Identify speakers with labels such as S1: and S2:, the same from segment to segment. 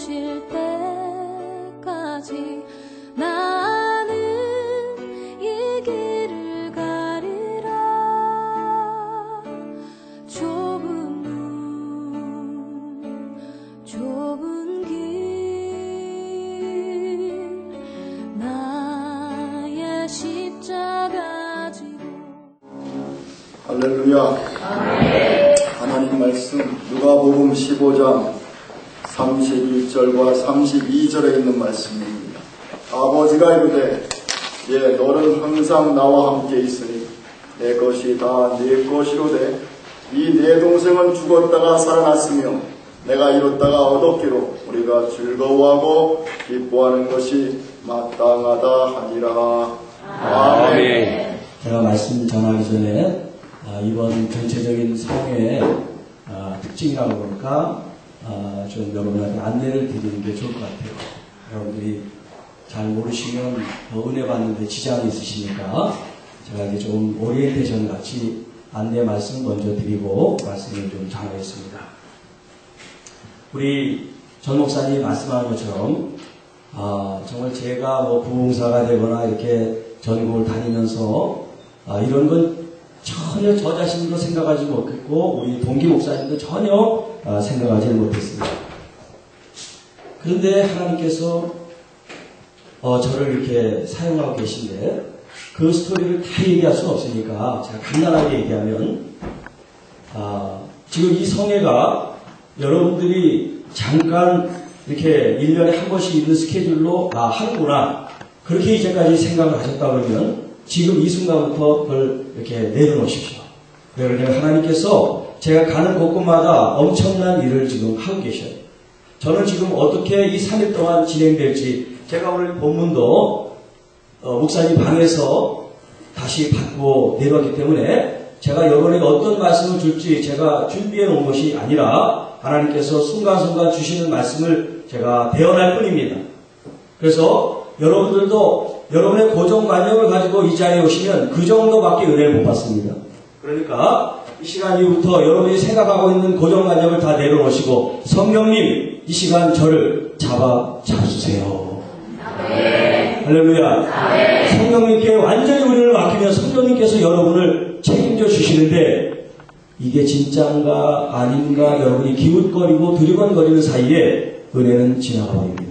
S1: 오실 때까지 나는 이 길을 가리라. 좁은 문 좁은 길 나의 십자가 지고.
S2: 할렐루야. 하나님 말씀 누가복음 15장 31절과 32절에 있는 말씀입니다. 아버지가 이르되 너는 항상 나와 함께 있으니 내 것이 다 네 것이로되 이 내 동생은 죽었다가 살아났으며 내가 잃었다가 얻었기로 우리가 즐거워하고 기뻐하는 것이 마땅하다 하니라. 아멘.
S3: 제가 말씀 전하기 전에 이번 전체적인 성회의 특징이라고 볼까 좀 여러분한테 안내를 드리는 게 좋을 것 같아요. 여러분들이 잘 모르시면 더 은혜 받는데 지장이 있으시니까 제가 이제 좀 오리엔테이션 같이 안내 말씀 먼저 드리고 말씀을 좀 전하겠습니다. 우리 전 목사님이 말씀하는 것처럼 정말 제가 부흥사가 되거나 이렇게 전국을 다니면서 이런 건 전혀 저 자신도 생각하지 못했고 우리 동기 목사님도 전혀 생각하지 못했습니다. 그런데 하나님께서 저를 이렇게 사용하고 계신데 그 스토리를 다 얘기할 수는 없으니까 제가 간단하게 얘기하면 지금 이 성회가 여러분들이 잠깐 이렇게 1년에 한 번씩 있는 스케줄로 하는구나 그렇게 이제까지 생각을 하셨다 그러면 지금 이 순간부터 그걸 이렇게 내려놓으십시오. 그러니까 하나님께서 제가 가는 곳곳마다 엄청난 일을 지금 하고 계셔요. 저는 지금 어떻게 이 3일 동안 진행될지 제가 오늘 본문도 목사님 방에서 다시 받고 내려왔기 때문에 제가 여러분에게 어떤 말씀을 줄지 제가 준비해 놓은 것이 아니라 하나님께서 순간순간 주시는 말씀을 제가 대언할 뿐입니다. 그래서 여러분들도 여러분의 고정관념을 가지고 이 자리에 오시면 그 정도밖에 은혜를 못 받습니다. 그러니까 이 시간 이후부터 여러분이 생각하고 있는 고정관념을 다 내려놓으시고 성령님 이 시간 저를 잡아주세요. 할렐루야. 성령님께 완전히 우리를 맡기면 성령님께서 여러분을 책임져 주시는데 이게 진짜인가 아닌가 여러분이 기웃거리고 두리번거리는 사이에 은혜는 지나가 버립니다.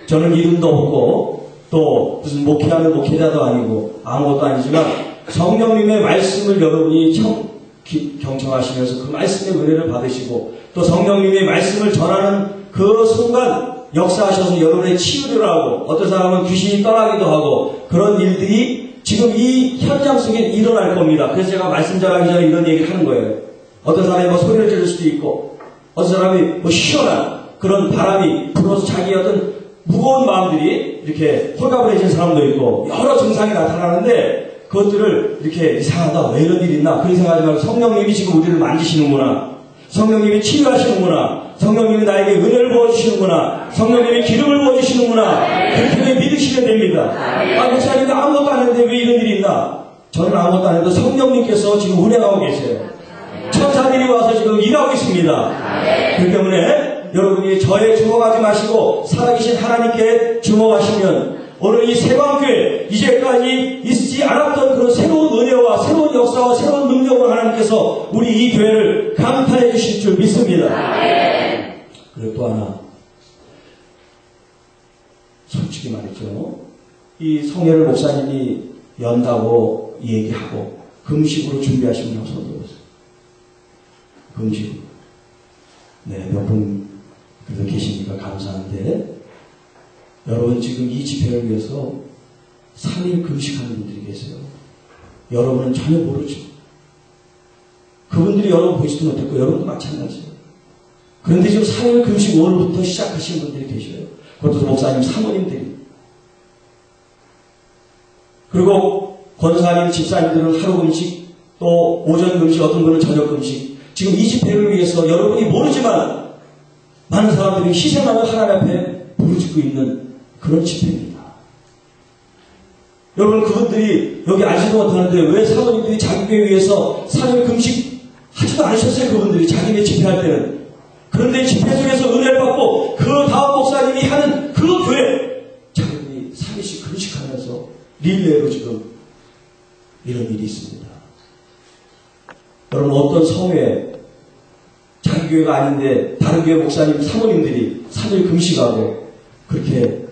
S3: 저는 이름도 없고 또 무슨 목회하는 목회자도 아니고 아무것도 아니지만 성령님의 말씀을 여러분이 경청하시면서 그 말씀의 은혜를 받으시고 또 성령님의 말씀을 전하는 그 순간 역사하셔서 여러분의 치유를 하고 어떤 사람은 귀신이 떠나기도 하고 그런 일들이 지금 이 현장 속에 일어날 겁니다. 그래서 제가 말씀 전하기 전에 이런 얘기를 하는 거예요. 어떤 사람이 소리를 지를 수도 있고 어떤 사람이 시원한 그런 바람이 불어서 자기의 어떤 무거운 마음들이 이렇게 홀가분해진 사람도 있고 여러 증상이 나타나는데 그것들을 이렇게 이상하다 왜 이런 일이 있나 그런 생각하지 말고 성령님이 지금 우리를 만지시는구나 성령님이 치유하시는구나 성령님이 나에게 은혜를 부어주시는구나 성령님이 기름을 부어주시는구나 그렇게 믿으시면 됩니다. 목사님이 아무것도 안 했는데 왜 이런 일이 있나 저는 아무것도 안 해도 성령님께서 지금 운행하고 계세요. 천사들이 와서 지금 일하고 있습니다. 그렇기 때문에 여러분이 저에 주목하지 마시고 살아계신 하나님께 주목하시면 오늘 이 세방교회 이제까지 있지 않았던 그런 새로운 은혜와 새로운 역사와 새로운 능력을 하나님께서 우리 이 교회를 강타해 주실 줄 믿습니다. 그리고 또 하나 솔직히 말이죠. 이 성회를 목사님이 연다고 얘기하고 금식으로 준비하신 분 손 들어보세요. 금식으로. 네, 몇 분 그래서 계시니까 감사한데 여러분 지금 이 집회를 위해서 3일 금식하는 분들이 계세요. 여러분은 전혀 모르죠. 그분들이 여러분 보지도 못했고 여러분도 마찬가지예요. 그런데 지금 3일 금식 5월부터 시작하신 분들이 계셔요. 그것도 목사님 사모님들이. 그리고 권사님 집사님들은 하루 금식 또 오전 금식 어떤 분은 저녁 금식 지금 이 집회를 위해서 여러분이 모르지만 많은 사람들이 희생하며 하나님 앞에 부르짖고 있는 그런 집회입니다. 여러분 그분들이 여기 알지도 못하는데 왜 사모님들이 자기 교회 위해서 3일 금식 하지도 않으셨어요. 그분들이 자기네 집회할 때는 그런데 집회 속에서 은혜를 받고 그 다음 목사님이 하는 그 교회 자기들이 3일씩 금식하면서 릴레이로 지금 이런 일이 있습니다. 여러분, 어떤 성회에 자기 교회가 아닌데 다른 교회 목사님, 사모님들이 3일 금식하고 그렇게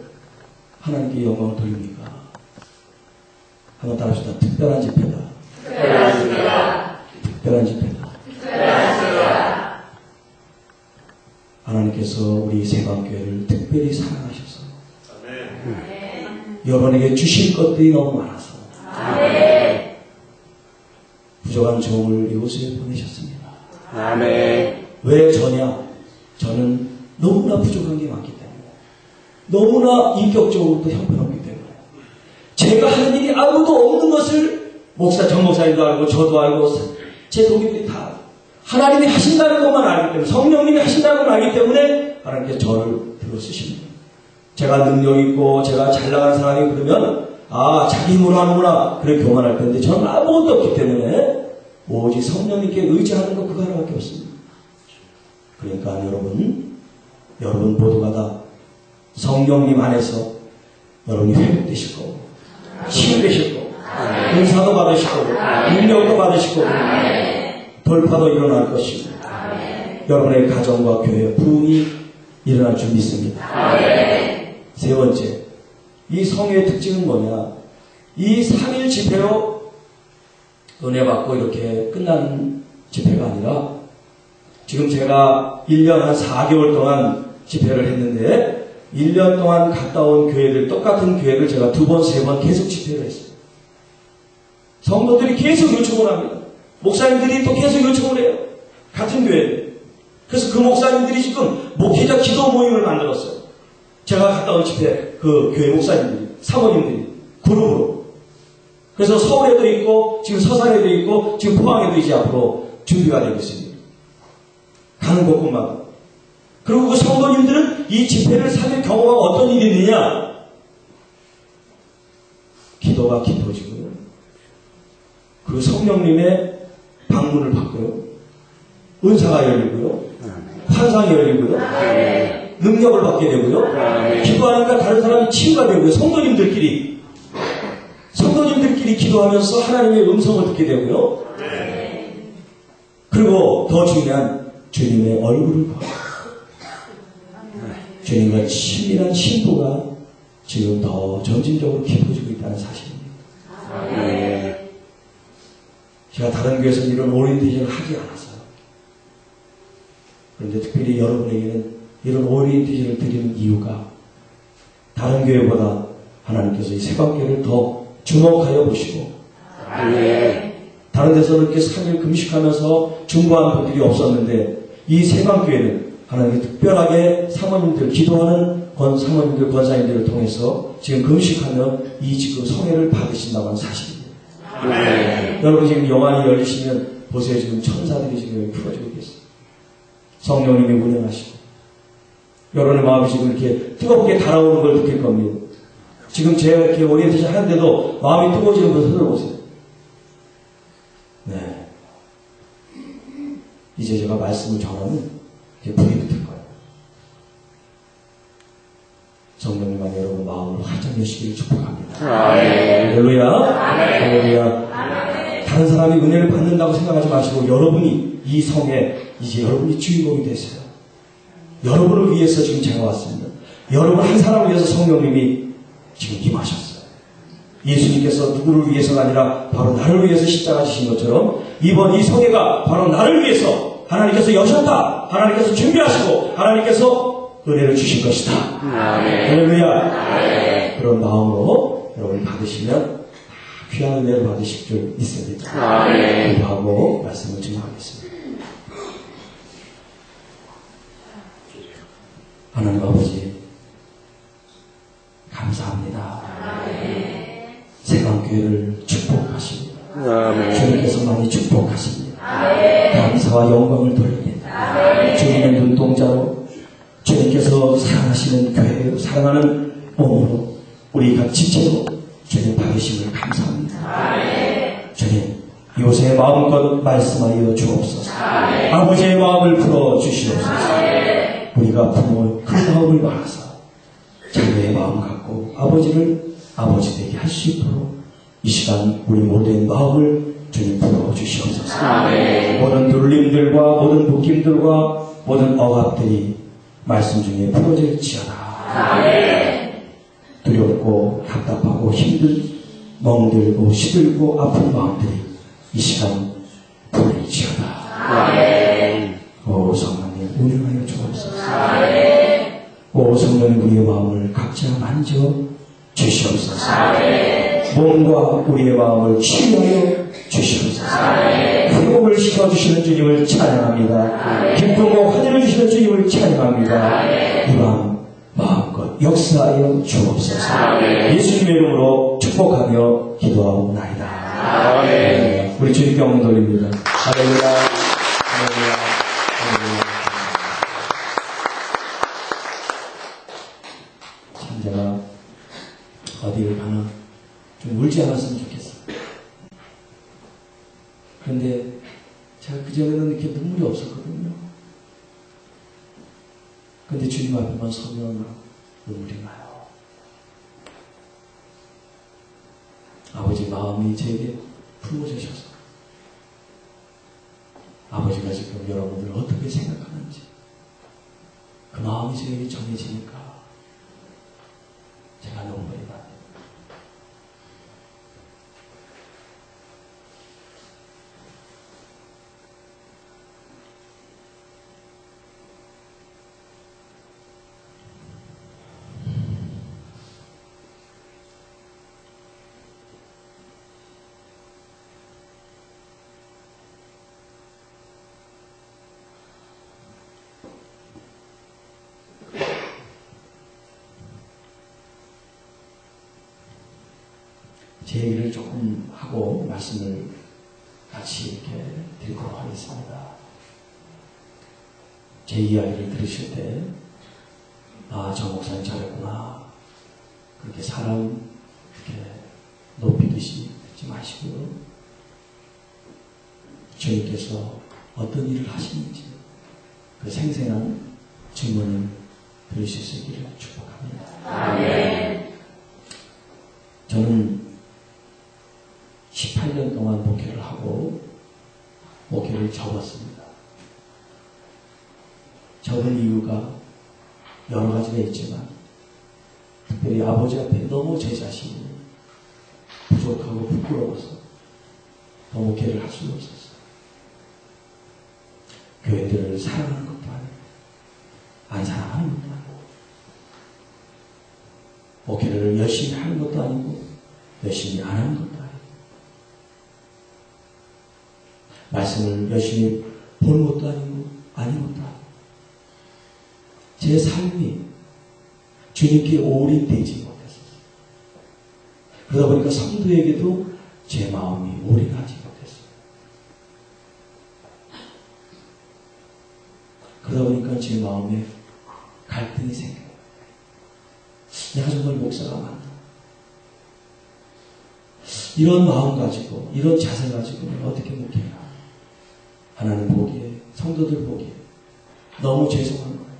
S3: 하나님께 영광을 돌립니까? 한번 따라합시다. 특별한 집회다. 특별한 집회다. 하나님께서 우리 세방교회를 특별히 사랑하셔서 여러분에게 주실 것들이 너무 많아서 부족한 종을 이곳에 보내셨습니다. 왜 저냐? 저는 너무나 부족한 게 많기 때문에, 너무나 인격적으로도 형편없기 때문에, 제가 하는 일이 아무도 없는 것을 정 목사님도 알고 저도 알고 제 동기들이 다 알고, 하나님이 하신다는 것만 알기 때문에, 성령님이 하신다는 걸 알기 때문에 하나님께서 저를 들어 쓰십니다. 제가 능력 있고 제가 잘 나가는 사람이 그러면 자기 힘으로 하는구나 그렇게 교만할 텐데, 저는 아무것도 없기 때문에 오직 성령님께 의지하는 것 그거 하나밖에 없습니다. 그러니까 여러분 모두가 다 성령님 안에서 여러분이 회복되실 거고, 치유되실 거고, 은사도 받으실 거고, 능력도 받으실 거고, 돌파도 일어날 것이고, 여러분의 가정과 교회 부흥이 일어날 줄 믿습니다. 세 번째, 이 성회의 특징은 뭐냐? 이 3일 집회로 은혜 받고 이렇게 끝나는 집회가 아니라, 지금 제가 1년 한 4개월 동안 집회를 했는데 1년 동안 갔다 온 교회들, 똑같은 교회를 제가 2번, 3번 계속 집회를 했어요. 성도들이 계속 요청을 합니다. 목사님들이 또 계속 요청을 해요. 같은 교회들. 그래서 그 목사님들이 지금 목회자 기도 모임을 만들었어요. 제가 갔다 온 집회, 그 교회 목사님들이, 사모님들이 그룹으로. 그래서 서울에도 있고 지금 서산에도 있고 지금 포항에도 이제 앞으로 준비가 되고 있습니다. 가는 곳곳마다. 그리고 그 성도님들은 이 집회를 사는 경우가 어떤 일이 있느냐? 기도가 깊어지고요. 그 성령님의 방문을 받고요. 은사가 열리고요. 환상이 열리고요. 능력을 받게 되고요. 기도하니까 다른 사람이 치유가 되고요. 성도님들끼리 기도하면서 하나님의 음성을 듣게 되고요. 그리고 더 중요한 주님의 얼굴을 보고 주님과 친밀한 신부가 지금 더 점진적으로 깊어지고 있다는 사실입니다. 제가 다른 교회에서는 이런 오리엔테이션을 하지 않았어요. 그런데 특별히 여러분에게는 이런 오리엔테이션을 드리는 이유가, 다른 교회보다 하나님께서 이 새방교회를 더 주목하여 보시고, 다른 데서는 이렇게 3일 금식하면서 중보하는 분들이 없었는데, 이 새방교회는 하나님이 특별하게 사모님들, 기도하는 사모님들, 권사님들을 통해서 지금 금식하면 이 지금 성회를 받으신다고 하는 사실입니다. 여러분 지금 영안이 열리시면 보세요. 지금 천사들이 지금 풀어지고 계세요. 성령님이 운행하시고, 여러분의 마음이 지금 이렇게 뜨겁게 달아오는 걸 느낄 겁니다. 지금 제가 이렇게 오리엔테이션 하는데도 마음이 뜨거워지는 것을 들어보세요. 네. 이제 제가 말씀을 전하면 이제 불이 붙을 거예요. 성령님 안에 여러분 마음을 활짝 여시기를 축복합니다. 할렐루야. 할렐루야. 다른 사람이 은혜를 받는다고 생각하지 마시고, 여러분이 이 성에 이제 여러분이 주인공이 되세요. 여러분을 위해서 지금 제가 왔습니다. 여러분 한 사람을 위해서 성령님이 지금 임하셨어요. 예수님께서 누구를 위해서가 아니라 바로 나를 위해서 십자가 지신 것처럼, 이번 이 성회가 바로 나를 위해서 하나님께서 여셨다. 하나님께서 준비하시고 하나님께서 은혜를 주신 것이다. 할렐루야. 그런 마음으로 여러분이 받으시면 귀한 은혜를 받으실 줄 믿습니다. 기도하고 말씀을 증거하겠습니다. 하나님 아버지, 감사합니다. 새방교회를 축복하십니다. 주님께서 많이 축복하십니다. 감사와 영광을 돌립니다. 주님의 눈동자로, 주님께서 사랑하시는 교회로, 사랑하는 몸으로, 우리 각 지체로 주님 받으심을 감사합니다. 주님, 요새 마음껏 말씀하여 주옵소서. 아버지의 마음을 풀어 주시옵소서. 우리가 부모 큰 마음을 받아서 자녀의 마음 갖고 아버지를 아버지 되게 할 수 있도록 이 시간 우리 모두의 마음을 주님 풀어주시옵소서. 모든 눌림들과 모든 묶임들과 모든 억압들이 말씀 중에 풀어질지어다. 두렵고 답답하고 멍들고 시들고 아픈 마음들이 이 시간 풀릴지어다. 오 성령님 운행하여 주옵소서. 오 성령님 우리의 마음을 각자 만져 주시옵소서. 몸과 우리의 마음을 치유하여 주시옵소서. 회복을 시켜주시는 주님을 찬양합니다. 기쁨과 환희를 주시는 주님을 찬양합니다. 이 밤 마음껏 역사하여 주옵소서. 예수님의 이름으로 축복하며 기도하옵나이다. 우리 주님께 엉 돌립니다. 할렐루야. 할렐루야. 할렐루야. 참 제가 어디를 가나 좀 울지 않았으면 좋겠어요. 그런데 제가 그전에는 이렇게 눈물이 없었거든요. 그런데 주님 앞에만 서면 눈물이 나요. 아버지 마음이 제게 풀어주셔서 아버지가 지금 여러분들 어떻게 생각하는지 그 마음이 제게 정해지니까 제가 눈물이 나요. 제 얘기를 조금 하고 말씀을 같이 이렇게 드리도록 하겠습니다. 제 이야기를 들으실 때, 아, 저 목사님 잘했구나. 그렇게 사람 이렇게 높이듯이 듣지 마시고요. 주님께서 어떤 일을 하시는지 그 생생한 증언을 들으실 수 있기를 축복합니다. 아멘. 저는 18년 동안 목회를 하고 목회를 접었습니다. 접은 이유가 여러 가지가 있지만 특별히 아버지 앞에 너무 제 자신이 부족하고 부끄러워서 더 목회를 할 수가 없었어요. 교회들을 사랑하는 것도 아니고 안 사랑하는 것도 아니고 목회를 열심히 하는 것도 아니고 열심히 안 하는 것도 아니고 말씀을 열심히 보는 것도 아니고 아닌 것도 아니고 제 삶이 주님께 올인되지 못했어요. 그러다 보니까 성도에게도 제 마음이 올인하지 못했어요. 그러다 보니까 제 마음에 갈등이 생겨요. 내가 정말 목사가 맞나? 이런 마음 가지고 이런 자세 가지고 내가 어떻게 목회나? 하나님 보기에 성도들 보기에 너무 죄송한 거예요.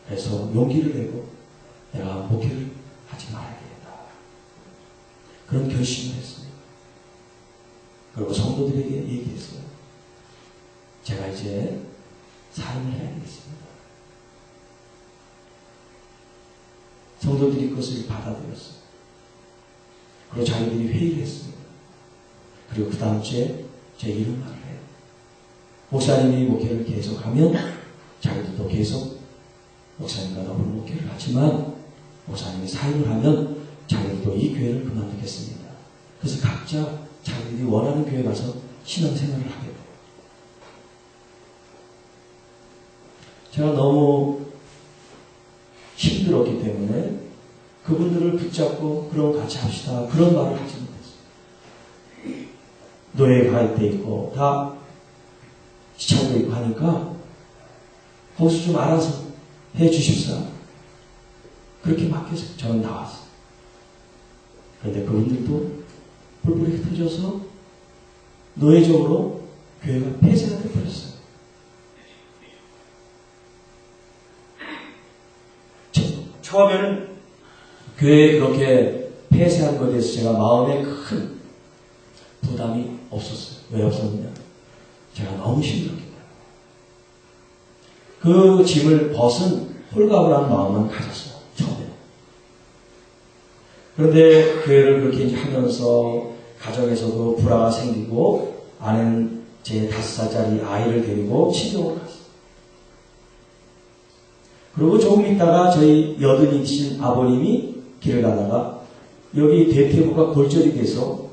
S3: 그래서 용기를 내고 내가 목회를 하지 말아야겠다. 그런 결심을 했습니다. 그리고 성도들에게 얘기했어요. 제가 이제 사임을 해야 되겠습니다. 성도들이 그것을 받아들였어요. 그리고 자기들이 회의를 했습니다. 그리고 그 다음 주에 제 이런 말을 해요. 목사님이 목회를 계속하면 자기들도 계속 목사님과 더불어 목회를 하지만 목사님이 사임을 하면 자기들도 이 교회를 그만두겠습니다. 그래서 각자 자기들이 원하는 교회 가서 신앙생활을 하게 돼요. 제가 너무 힘들었기 때문에 그분들을 붙잡고 그럼 같이 합시다. 그런 말을 하지 못했어요. 노예 갈 때 있고 다 시청도 있고 하니까 거기서 좀 알아서 해 주십사. 그렇게 맡겨서 저는 나왔어요. 그런데 그분들도 뿔뿔이 흩어져서 노예적으로 교회가 폐쇄가 되어버렸어요. 처음에는 교회에 그렇게 폐쇄한 것에 대해서 제가 마음에 큰 부담이 없었어요. 왜 없었느냐? 제가 너무 힘들었기 때문에. 그 짐을 벗은 홀가분한 마음만 가졌어요. 처음에. 그런데 교회를 그렇게 이제 하면서 가정에서도 불화가 생기고 아내는 제 5살짜리 아이를 데리고 친정으로 갔어요. 그리고 조금 있다가 저희 여든이신 아버님이 길을 가다가 여기 대퇴부가 골절이 돼서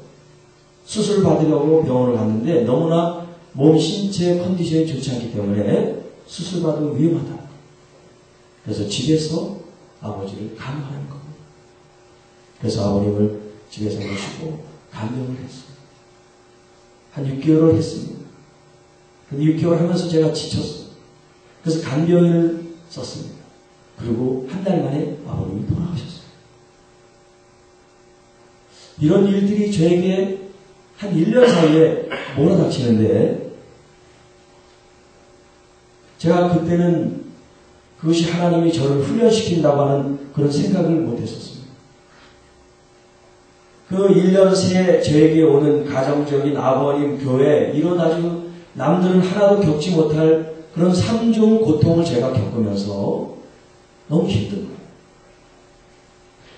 S3: 수술 받으려고 병원을 갔는데 너무나 몸 신체 컨디션이 좋지 않기 때문에 수술 받으면 위험하다. 그래서 집에서 아버지를 간호하는 겁니다. 그래서 아버님을 집에서 모시고 간병을 했어요. 한 6개월을 했습니다. 근데 6개월 하면서 제가 지쳤어요. 그래서 간병인을 썼습니다. 그리고 한 달 만에 아버님이 돌아가셨어요. 이런 일들이 저에게 한 1년 사이에 몰아닥치는데 제가 그때는 그것이 하나님이 저를 훈련시킨다고 하는 그런 생각을 못했었습니다. 그 1년 새 저에게 오는 가정적인 아버님, 교회 이런 아주 남들은 하나도 겪지 못할 그런 3중 고통을 제가 겪으면서 너무 힘든 거예요.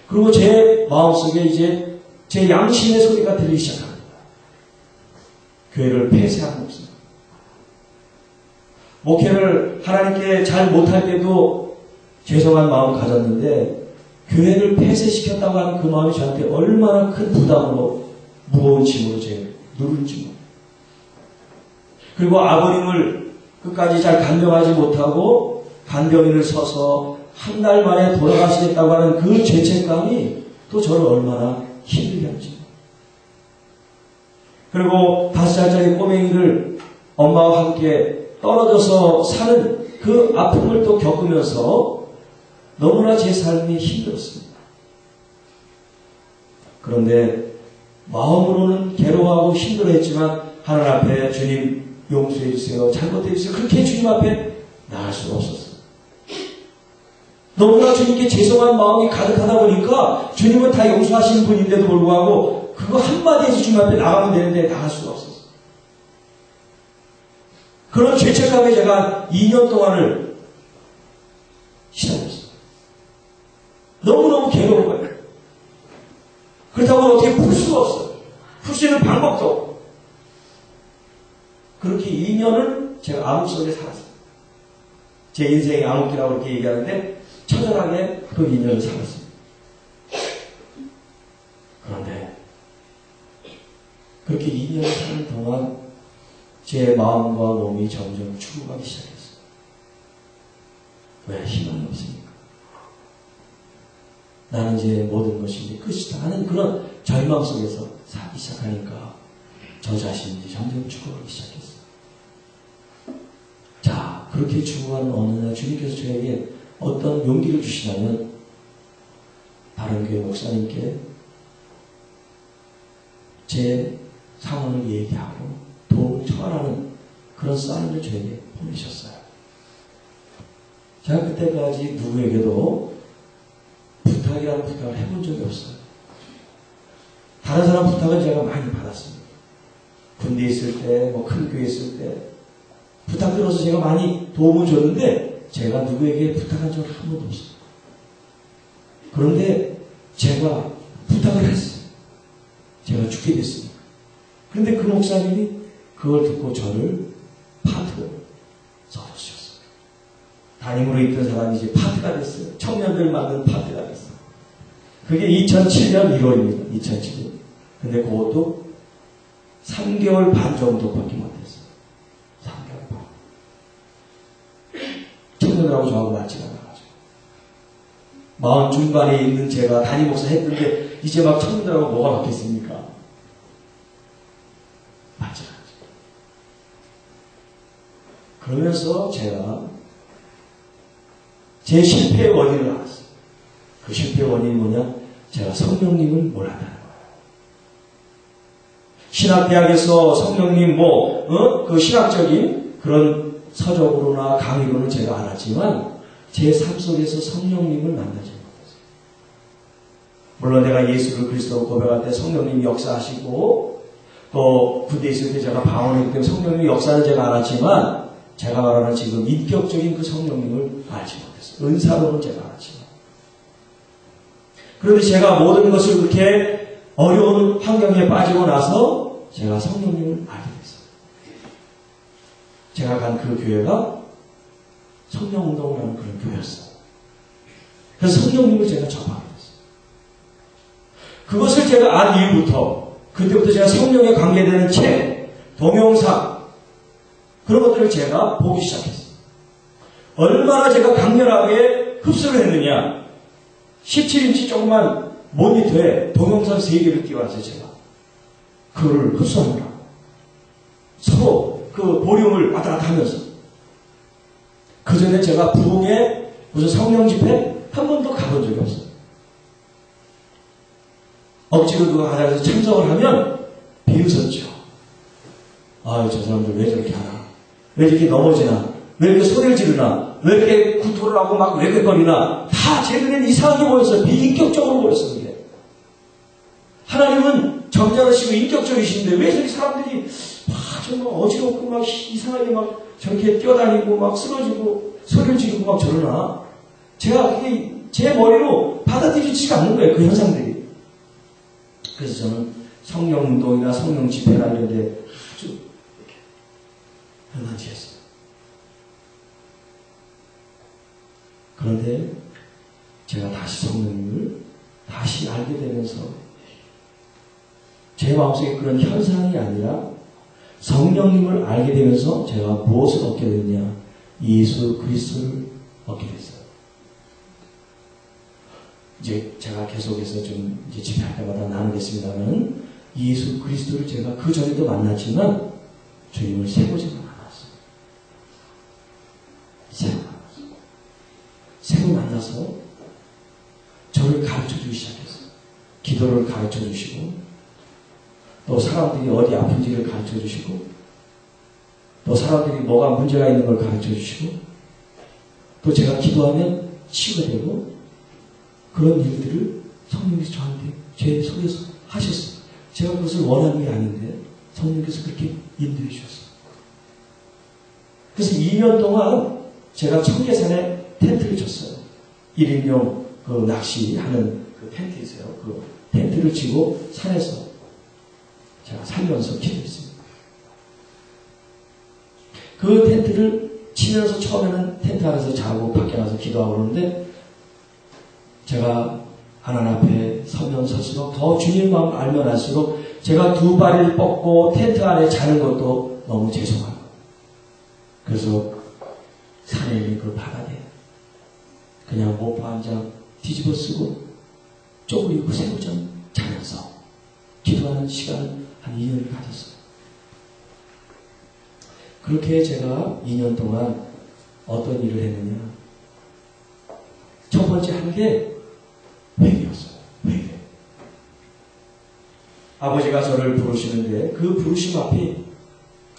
S3: 그리고 제 마음속에 이제 제 양심의 소리가 들리기 시작합니다. 교회를 폐쇄한 목사. 목회를 하나님께 잘 못할 때도 죄송한 마음 가졌는데 교회를 폐쇄시켰다고 하는 그 마음이 저한테 얼마나 큰 부담으로 무거운 짐으로 제 누를지 모르겠어요. 그리고 아버님을 끝까지 잘 간병하지 못하고 간병인을 서서 한 달 만에 돌아가시겠다고 하는 그 죄책감이 또 저를 얼마나 힘들게 하지. 그리고 5살짜리 꼬맹이를 엄마와 함께 떨어져서 사는 그 아픔을 또 겪으면서 너무나 제 삶이 힘들었습니다. 그런데 마음으로는 괴로워하고 힘들어했지만 하나님 앞에 주님 용서해 주세요. 잘못해 주세요. 그렇게 주님 앞에 나갈 수가 없었어요. 너무나 주님께 죄송한 마음이 가득하다 보니까 주님은 다 용서하시는 분인데도 불구하고 그거 한마디에서 주님 앞에 나가면 되는데 나갈 수가 없었어요. 그런 죄책감에 제가 2년 동안을 시달렸어요. 너무너무 괴로운 거예요. 그렇다고 어떻게 풀 수가 없어요. 풀 수 있는 방법도 없고. 그렇게 2년을 제가 암흑 속에 살았어요. 제 인생의 암흑기라고 그렇게 얘기하는데 처절하게 그 2년을 살았습니다. 그런데 그렇게 2년을 사는 동안 제 마음과 몸이 점점 죽어가기 시작했어요. 왜? 희망이 없으니까. 나는 이제 모든 것이 이제 끝이다 하는 그런 절망 속에서 살기 시작하니까 저 자신이 점점 죽어가기 시작했어요. 자, 그렇게 죽어가는 어느 날 주님께서 저에게 어떤 용기를 주시냐면 바른교회 목사님께 제 상황을 얘기하고 도움을 청하라는 그런 사인을 저에게 보내셨어요. 제가 그때까지 누구에게도 부탁이라는 부탁을 해본 적이 없어요. 다른 사람 부탁은 제가 많이 받았습니다. 군대에 있을 때, 큰 교회에 있을 때 부탁 들어서 제가 많이 도움을 줬는데 제가 누구에게 부탁한 적은 한 번도 없어요. 그런데 제가 부탁을 했어요. 제가 죽게 됐습니다. 그런데 그 목사님이 그걸 듣고 저를 파트로 써주셨어요. 담임으로 있던 사람이 이제 파트가 됐어요. 청년들 만든 파트가 됐어요. 그게 2007년 1월입니다. 2007년. 근데 그것도 3개월 반 정도밖에 못했어요. 3개월 반. 청년들하고 저하고 맞지가 않아가지고. 40 중반에 있는 제가 담임 목사 했는데 이제 막 청년들하고 뭐가 맞겠습니까? 맞지 않아요. 그러면서 제가 제 실패의 원인을 알았어요. 그 실패의 원인이 뭐냐? 제가 성령님을 몰랐다는 거예요. 신학대학에서 성령님 그 신학적인 그런 서적으로나 강의로는 제가 알았지만 제 삶 속에서 성령님을 만나지 못했어요. 물론 내가 예수를 그리스도로 고백할 때 성령님이 역사하시고 또 군대에 있을 때 제가 방언했기 때문에 성령님의 역사는 제가 알았지만 제가 말하는 지금 인격적인 그 성령님을 알지 못했어요. 은사로는 제가 알았지만. 그런데 제가 모든 것을 그렇게 어려운 환경에 빠지고 나서 제가 성령님을 알게 됐어요. 제가 간 그 교회가 성령운동이라는 그런 교회였어요. 그래서 성령님을 제가 접하게 됐어요. 그것을 제가 안 이후부터 그때부터 제가 성령에 관계되는 책, 동영상 그런 것들을 제가 보기 시작했어요. 얼마나 제가 강렬하게 흡수를 했느냐. 17인치 조그만 모니터에 동영상 3개를 띄워놨어요, 제가. 그걸 흡수하느라. 서로 그 보륨을 왔다 갔다 하면서. 그 전에 제가 부흥에 무슨 성령 집회 한 번도 가본 적이 없어요. 억지로 그거 하자해서 참석을 하면 비웃었죠. 아유, 저 사람들 왜 저렇게 하나? 왜 이렇게 넘어지나? 왜 이렇게 소리를 지르나? 왜 이렇게 구토를 하고 막 외격거리나? 다 제 눈에는 이상하게 보였어요. 비인격적으로 보였어요. 이게. 하나님은 점잖으시고 인격적이신데 왜 저렇게 사람들이 막 정말 어지럽고 막 이상하게 막 저렇게 뛰어다니고 막 쓰러지고 소리를 지르고 막 저러나? 제가 그게 제 머리로 받아들이지가 않는 거예요. 그 현상들이. 그래서 저는 성령운동이나 성령 집회나 이런 데 아주 현안지였어요. 그런데 제가 다시 성령님을 다시 알게 되면서 제 마음속에 그런 현상이 아니라 성령님을 알게 되면서 제가 무엇을 얻게 됐냐? 예수 그리스도를 얻게 됐어요. 이제 제가 계속해서 좀 이제 집회할 때마다 나누겠습니다만 예수 그리스도를 제가 그 전에도 만났지만 주님을 세 번째로 만났어요. 새로 만나서 저를 가르쳐 주기 시작했어요. 기도를 가르쳐 주시고 또 사람들이 어디 아픈지를 가르쳐 주시고 또 사람들이 뭐가 문제가 있는 걸 가르쳐 주시고 또 제가 기도하면 치유가 되고 그런 일들을 성령께서 저한테 제 속에서 하셨어요. 제가 그것을 원하는 게 아닌데 성령께서 그렇게 인도해 주셨어요. 그래서 2년 동안 제가 청계산에 텐트를 쳤어요. 1인용 그 낚시하는 그 텐트 있어요. 그 텐트를 치고 산에서 제가 살면서 기도했습니다. 그 텐트를 치면서 처음에는 텐트 안에서 자고 밖에 나서 기도하고 그러는데 제가 하나님 앞에 서면 설수록 더 주님 마음 알면 알수록 제가 두 발을 뻗고 텐트 안에 자는 것도 너무 죄송하고 그래서 산에 있는 그 바닥에 그냥 모파 한 장 뒤집어 쓰고 쪼그리고 새우장 자면서 기도하는 시간을 한 2년을 가졌어요. 그렇게 제가 2년 동안 어떤 일을 했느냐. 첫 번째 한 게 회개였어요. 회개. 아버지가 저를 부르시는데 그 부르심 앞에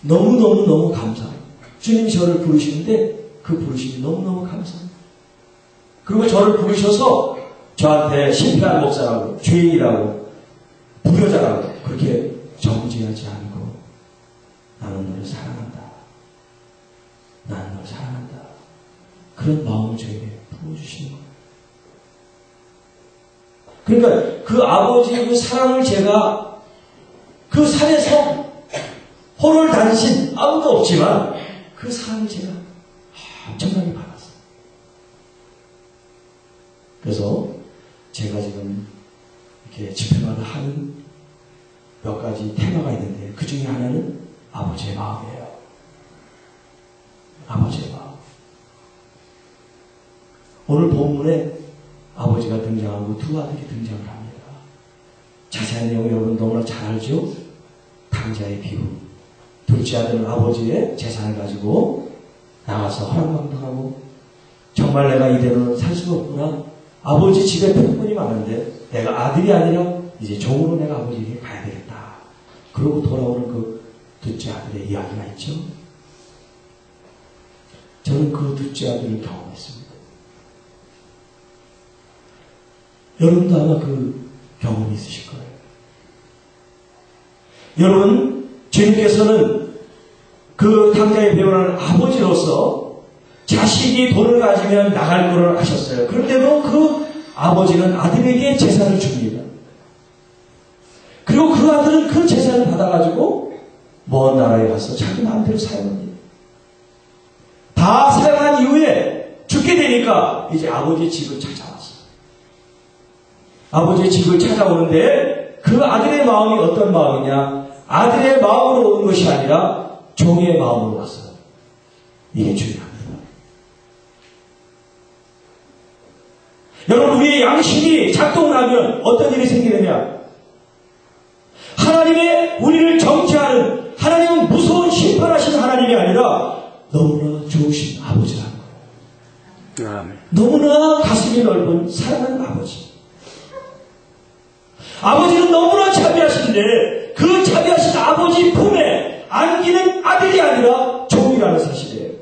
S3: 너무너무 감사해요. 주님이 저를 부르시는데 그 부르심이 너무너무 감사해요. 그리고 저를 부르셔서 저한테 실패한 목사라고 죄인이라고 불효자라고 그렇게 정죄하지 않고 나는 너를 사랑한다. 나는 너를 사랑한다. 그런 마음을 저에게 부어주시는 거예요. 그러니까 그 아버지의 그 사랑을 제가 그 산에서 호를 다니신 아무도 없지만 그 사랑을 제가 엄청나게 받았어요. 그래서 제가 지금 이렇게 집회마다 하는 몇 가지 테마가 있는데 그 중에 하나는 아버지의 마음이에요. 아버지의 마음. 오늘 본문에 아버지가 등장하고 두 아들이 등장을 합니다. 자세한 내용 여러분 너무나 잘 알죠? 당자의 비유. 둘째 아들은 아버지의 재산을 가지고 나가서 허랑방탕하고 정말 내가 이대로는 살 수가 없구나. 아버지 집에 편분이 많은데 내가 아들이 아니라 이제 종으로 내가 아버지에게 가야 되겠다. 그러고 돌아오는 그 둘째 아들의 이야기가 있죠. 저는 그 둘째 아들을 경험했습니다. 여러분도 아마 그 경험이 있으실 거예요. 여러분, 주님께서는 그 당장에 배우는 아버지로서 자식이 돈을 가지면 나갈 것을 아셨어요. 그런데도 그 아버지는 아들에게 재산을 줍니다. 그리고 그 아들은 그 재산을 받아가지고 먼 나라에 가서 자기 마음대로 사용합니다. 다 사용한 이후에 죽게 되니까 이제 아버지의 집을 찾아왔어요. 아버지의 집을 찾아오는데 그 아들의 마음이 어떤 마음이냐? 아들의 마음으로 온 것이 아니라 종의 마음으로 왔어요. 이게 중요합니다. 여러분, 우리의 양심이 작동하면 어떤 일이 생기느냐? 하나님의 우리를 정죄하는, 하나님은 무서운 심판하시는 하나님이 아니라 너무나 좋으신 아버지라는 거예요.
S4: 아멘.
S3: 너무나 가슴이 넓은 사랑하는 아버지. 아버지는 너무나 자비하신데 그 자비하신 아버지 품에 안기는 아들이 아니라 종이라는 사실이에요.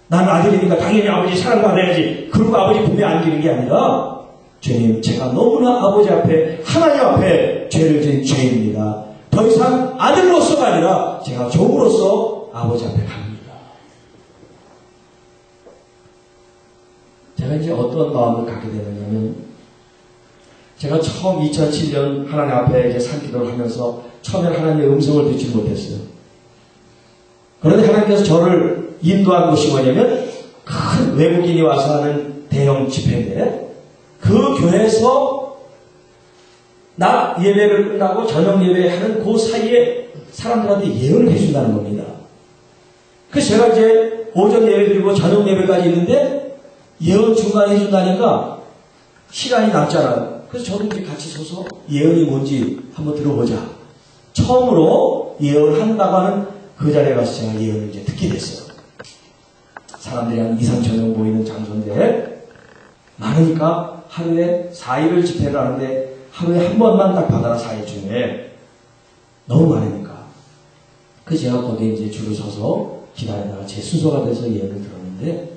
S3: 나는 아들이니까 당연히 아버지 사랑받아야지. 그리고 아버지 품에 안기는 게 아니라, 주님, 제가 너무나 아버지 앞에, 하나님 앞에 죄를 지은 죄입니다. 더 이상 아들로서가 아니라 제가 종으로서 아버지 앞에 갑니다. 제가 이제 어떤 마음을 갖게 되느냐면, 제가 처음 2007년 하나님 앞에 이제 산기도를 하면서 처음에 하나님의 음성을 듣지 못했어요. 그런데 하나님께서 저를 인도한 곳이 뭐냐면 큰 외국인이 와서 하는 대형 집회인데 그 교회에서 낮 예배를 끝나고 저녁 예배하는 그 사이에 사람들한테 예언을 해준다는 겁니다. 그래서 제가 이제 오전 예배 드리고 저녁 예배까지 있는데 예언 중간에 해준다니까 시간이 남잖아요. 그래서 저도 이제 같이 서서 예언이 뭔지 한번 들어보자. 처음으로 예언을 한다고 하는 그 자리에 가서 제가 예언을 이제 듣게 됐어요. 사람들이 한 2, 3천 명 모이는 장소인데 많으니까 하루에 4일을 집회를 하는데 하루에 한 번만 딱 받아라 4일 중에 너무 많으니까 그래서 제가 거기에 이제 줄을 서서 기다리다가 제 순서가 돼서 예언을 들었는데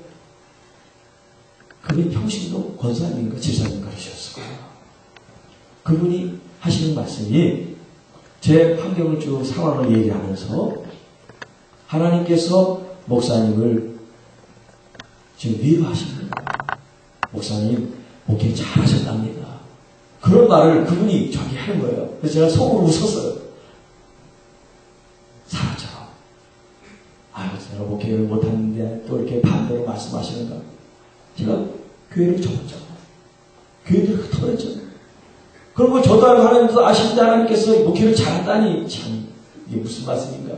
S3: 그분이 평신도 권사님인가 집사님인가 하셨을 거예요. 그분이 하시는 말씀이 제 환경을 쭉 상황을 얘기하면서 하나님께서 목사님을 지금 위로하십니다. 목사님 목회 잘하셨답니다. 그런 말을 그분이 저기 하는 거예요. 그래서 제가 속으로 웃었어요. 사람처럼 아유 제가 목회를 못하는데 또 이렇게 반대로 말씀하시는가. 제가 교회를 접었잖아요. 교회를 흩어버렸잖아요. 그런 걸 저도 알고 하나님도 아신다 하나님께서 목회를 잘한다니 참 이게 무슨 말씀인가.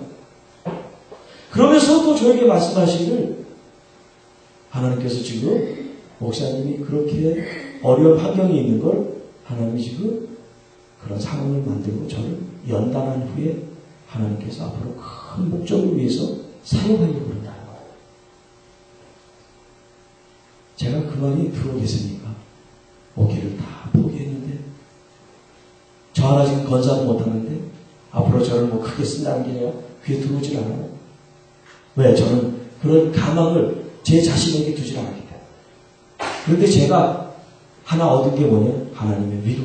S3: 그러면서 또 저에게 말씀하시기를 하나님께서 지금 목사님이 그렇게 어려운 환경에 있는 걸 하나님이 지금 그런 상황을 만들고 저를 연단한 후에 하나님께서 앞으로 큰 목적을 위해서 사용하려고 그런다는 거예요. 제가 그 말이 들어오겠습니까? 목회를 다 포기했는데 저 하나 지금 건사도 못하는데 앞으로 저를 뭐 크게 쓴다는 게 아니라 귀에 들어오질 않아요. 왜? 저는 그런 가망을 제 자신에게 두질 않기 때문에. 그런데 제가 하나 얻은 게 뭐냐? 하나님의 위로.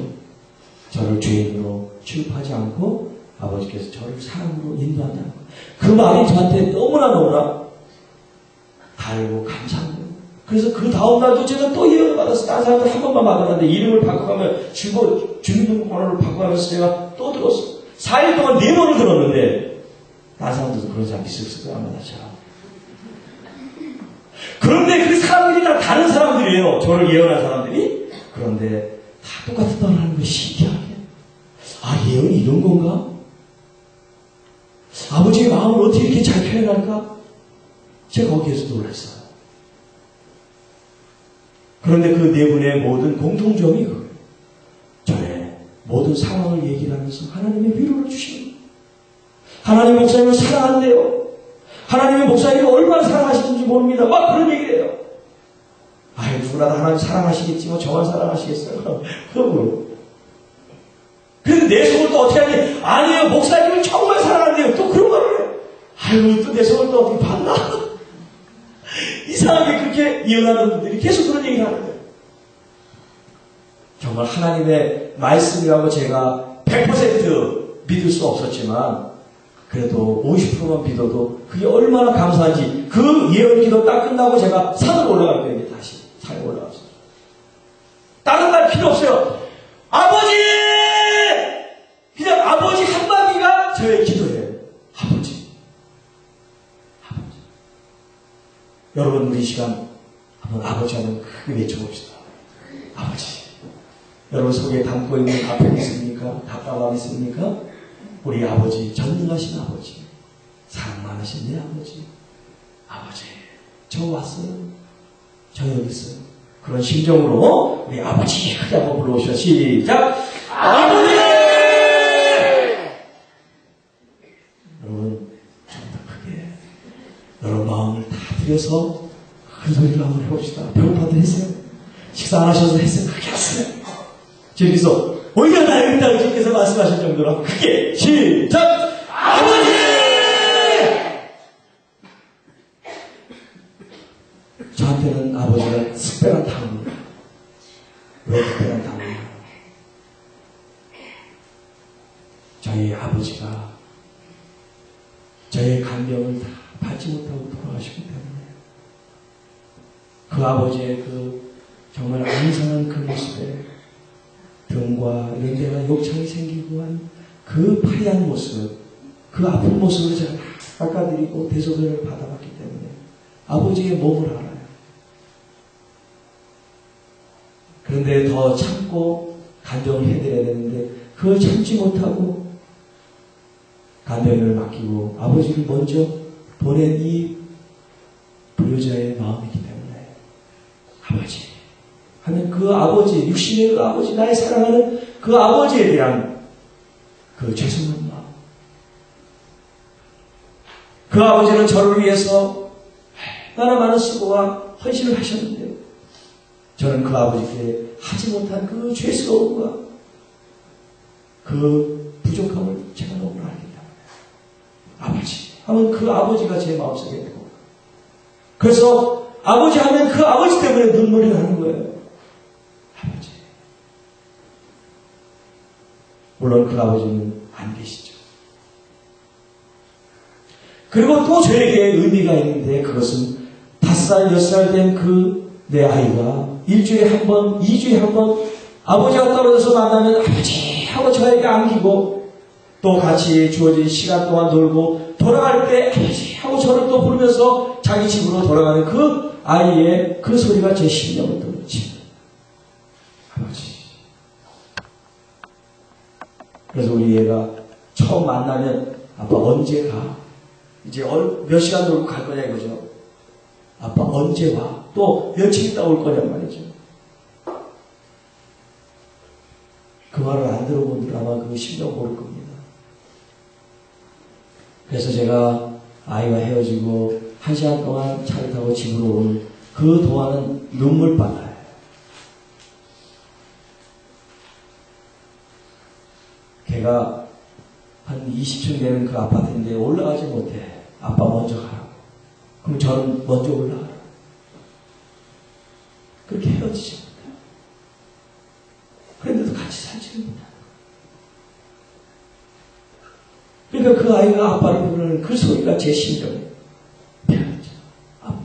S3: 저를 죄인으로 취급하지 않고 아버지께서 저를 사랑으로 인도한다는 거. 그 말이 저한테 너무나 달고 감사한 거예요. 그래서 그 다음 날도 제가 또 예언을 받아서 다른 사람들 한 번만 받았는데 이름을 바꿔가면 주민등록번호를 바꿔가면서 제가 또 들었어요. 4일 동안 4번을 들었는데 다른 사람들도 그런 사람 있었을 거야 아마 나처럼. 그런데 그 사람들이 다 다른 사람들이에요. 저를 예언한 사람들이. 그런데 다 똑같은 말을 하는 게 신기하게. 아 예언이 이런 건가? 아버지의 마음을 어떻게 이렇게 잘 표현할까? 제가 거기에서 놀랐어요. 그런데 그 네 분의 모든 공통점이 그거예요. 전에 모든 상황을 얘기를 하면서 하나님의 위로를 주시는 거예요. 하나님 목사님을 사랑한대요. 하나님의 목사님을 얼마나 사랑하시는지 모릅니다. 막 그런 얘기를 해요. 아유 누구나 다 하나님 사랑하시겠지 뭐 저만 사랑하시겠어요. 그러고 그런데 내 속을 또 어떻게 하니? 아니에요. 목사님을 정말 사랑한대요. 또 그런 거를 해요. 아유 또 내 속을 또 어떻게 봤나? 이상하게 그렇게 예언하는 분들이 계속 그런 얘기를 하는 거예요. 정말 하나님의 말씀이라고 제가 100% 믿을 수 없었지만 그래도 50%만 믿어도 그게 얼마나 감사한지 그 예언기도 딱 끝나고 제가 산으로 올라갈 거예요. 다시 산에 올라갔어요. 다른 말 필요 없어요. 아버지! 그냥 아버지 한마디가 저의 기도예요. 아버지. 아버지. 여러분 우리 시간 한번 아버지 하면 크게 외쳐봅시다. 아버지. 여러분 속에 담고 있는 아픔이 있습니까? 답답함이 있습니까? 우리 아버지, 전능하신 아버지, 사랑 많으신 내 아버지, 아버지, 저 왔어요. 저 여기 있어요. 그런 심정으로 우리 아버지 크게 한번 불러오시죠. 시작! 아버지! 여러분, 좀 더 크게 여러분 마음을 다 들여서 큰 소리로 한번 해봅시다. 배고파도 했어요. 식사 안 하셔서 했어요. 크게 하세요. 저기서 오히려 나였다고 주께서 말씀하실 정도로 크게 시작! 아버지! 저한테는 아버지가 특별한 다음입니다. 왜 특별한 다음입니까? 저희 아버지가 저의 간병을 다 받지 못하고 돌아가시기 때문에 그 아버지의 그 정말 안상한 그 모습에 등과 이런 데가 욕창이 생기고 한 그 파리한 모습, 그 아픈 모습을 제가 깎아드리고 대소변을 받아봤기 때문에 아버지의 몸을 알아요. 그런데 더 참고 간병을 해드려야 되는데 그걸 참지 못하고 간병을 맡기고 아버지를 먼저 보낸 이 불효자의 마음이기 때문에 아버지 하면 그 아버지, 육신의 그 아버지, 나의 사랑하는 그 아버지에 대한 그 죄송한 마음. 그 아버지는 저를 위해서 얼마나 많은 수고와 헌신을 하셨는데 저는 그 아버지께 하지 못한 그 죄스러움과 그 부족함을 제가 너무 알기 때문에 아버지 하면 그 아버지가 제 마음속에 있고 그래서 아버지 하면 그 아버지 때문에 눈물이 나는 거예요. 아버지. 물론 그 아버지는 안 계시죠. 그리고 또 저에게 의미가 있는데 그것은 5살, 6살 된 그 내 아이가 일주일에 한 번, 2주에 한 번 아버지가 떨어져서 만나면 아버지 하고 저에게 안기고 또 같이 주어진 시간 동안 놀고 돌아갈 때 아버지 하고 저를 또 부르면서 자기 집으로 돌아가는 그 아이의 그 소리가 제 심령을 떨어지. 아버지. 그래서 우리 얘가 처음 만나면 아빠 언제 가? 이제 몇 시간 놀고 갈 거냐 이거죠. 아빠 언제 와? 또 며칠 있다 올 거냔 말이죠. 그 말을 안 들어본 분들 아마 그 심정 모를 겁니다. 그래서 제가 아이와 헤어지고 1시간 동안 차를 타고 집으로 온 그 동안은 눈물바다예요. 걔가 한 20층 되는 그 아파트인데 올라가지 못해. 아빠 먼저 가라고. 그럼 저는 먼저 올라가라고. 그렇게 헤어지지 못해요. 그런데도 같이 살지를 못해요. 그러니까 그 아이가 아빠를 부르는 그 소리가 제 심정에 편하죠. 아빠.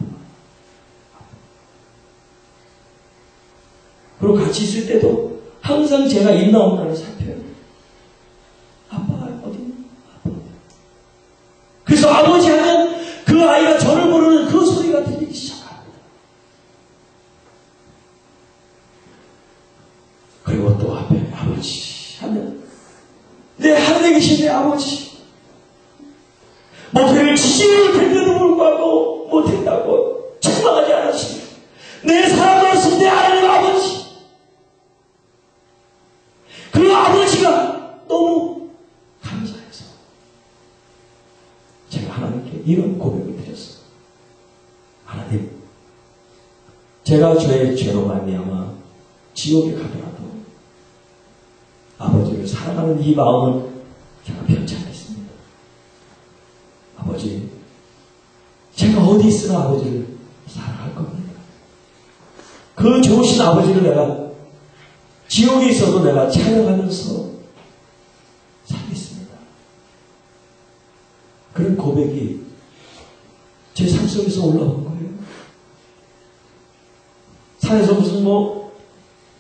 S3: 그리고 같이 있을 때도 항상 제가 있나 없나를 살펴요. 아빠 어디 있나? 아빠 어디? 그래서 아버지 하면 그 아이가 저를 부르는 그 소리가 들리기 시작합니다. 그리고 또 앞에 아버지 하면 내 하늘에 계신 내 아버지 모태를 지지를 뱉는데도 불구하고 못했다고 책망하지 않았습니다. 내 사랑하신 내 하나님 아버지 그 아버지가 너무 감사해서 제가 하나님께 이런 고백을 드렸어요. 하나님 제가 저의 죄로 말미암아 지옥에 가더라도 아버지를 사랑하는 이 마음은 제가 변치 않겠습니다. 아버지 제가 어디 있으나 아버지를 사랑할 겁니다. 그 좋으신 아버지를 내가 지옥에 있어도 내가 찬양하면서 살겠습니다. 그런 고백이 제 삶 속에서 올라온 거예요. 산에서 무슨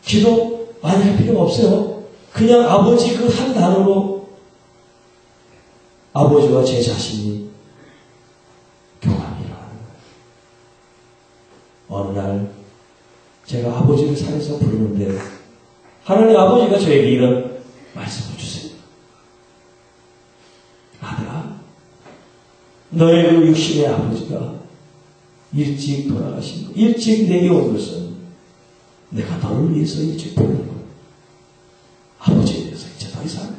S3: 기도 많이 할 필요가 없어요. 그냥 아버지 그 한 단어로 아버지와 제 자신이 교감이 일어나는 거예요. 어느 날 제가 아버지를 산에서 부르는데 하나님 아버지가 저에게 이런 말씀을 주세요. 아들아, 너의 그 육신의 아버지가 일찍 돌아가신 것, 일찍 내게 온 것은 내가 너를 위해서 일찍 부르는 것. 아버지에 대해서 이제 더 이상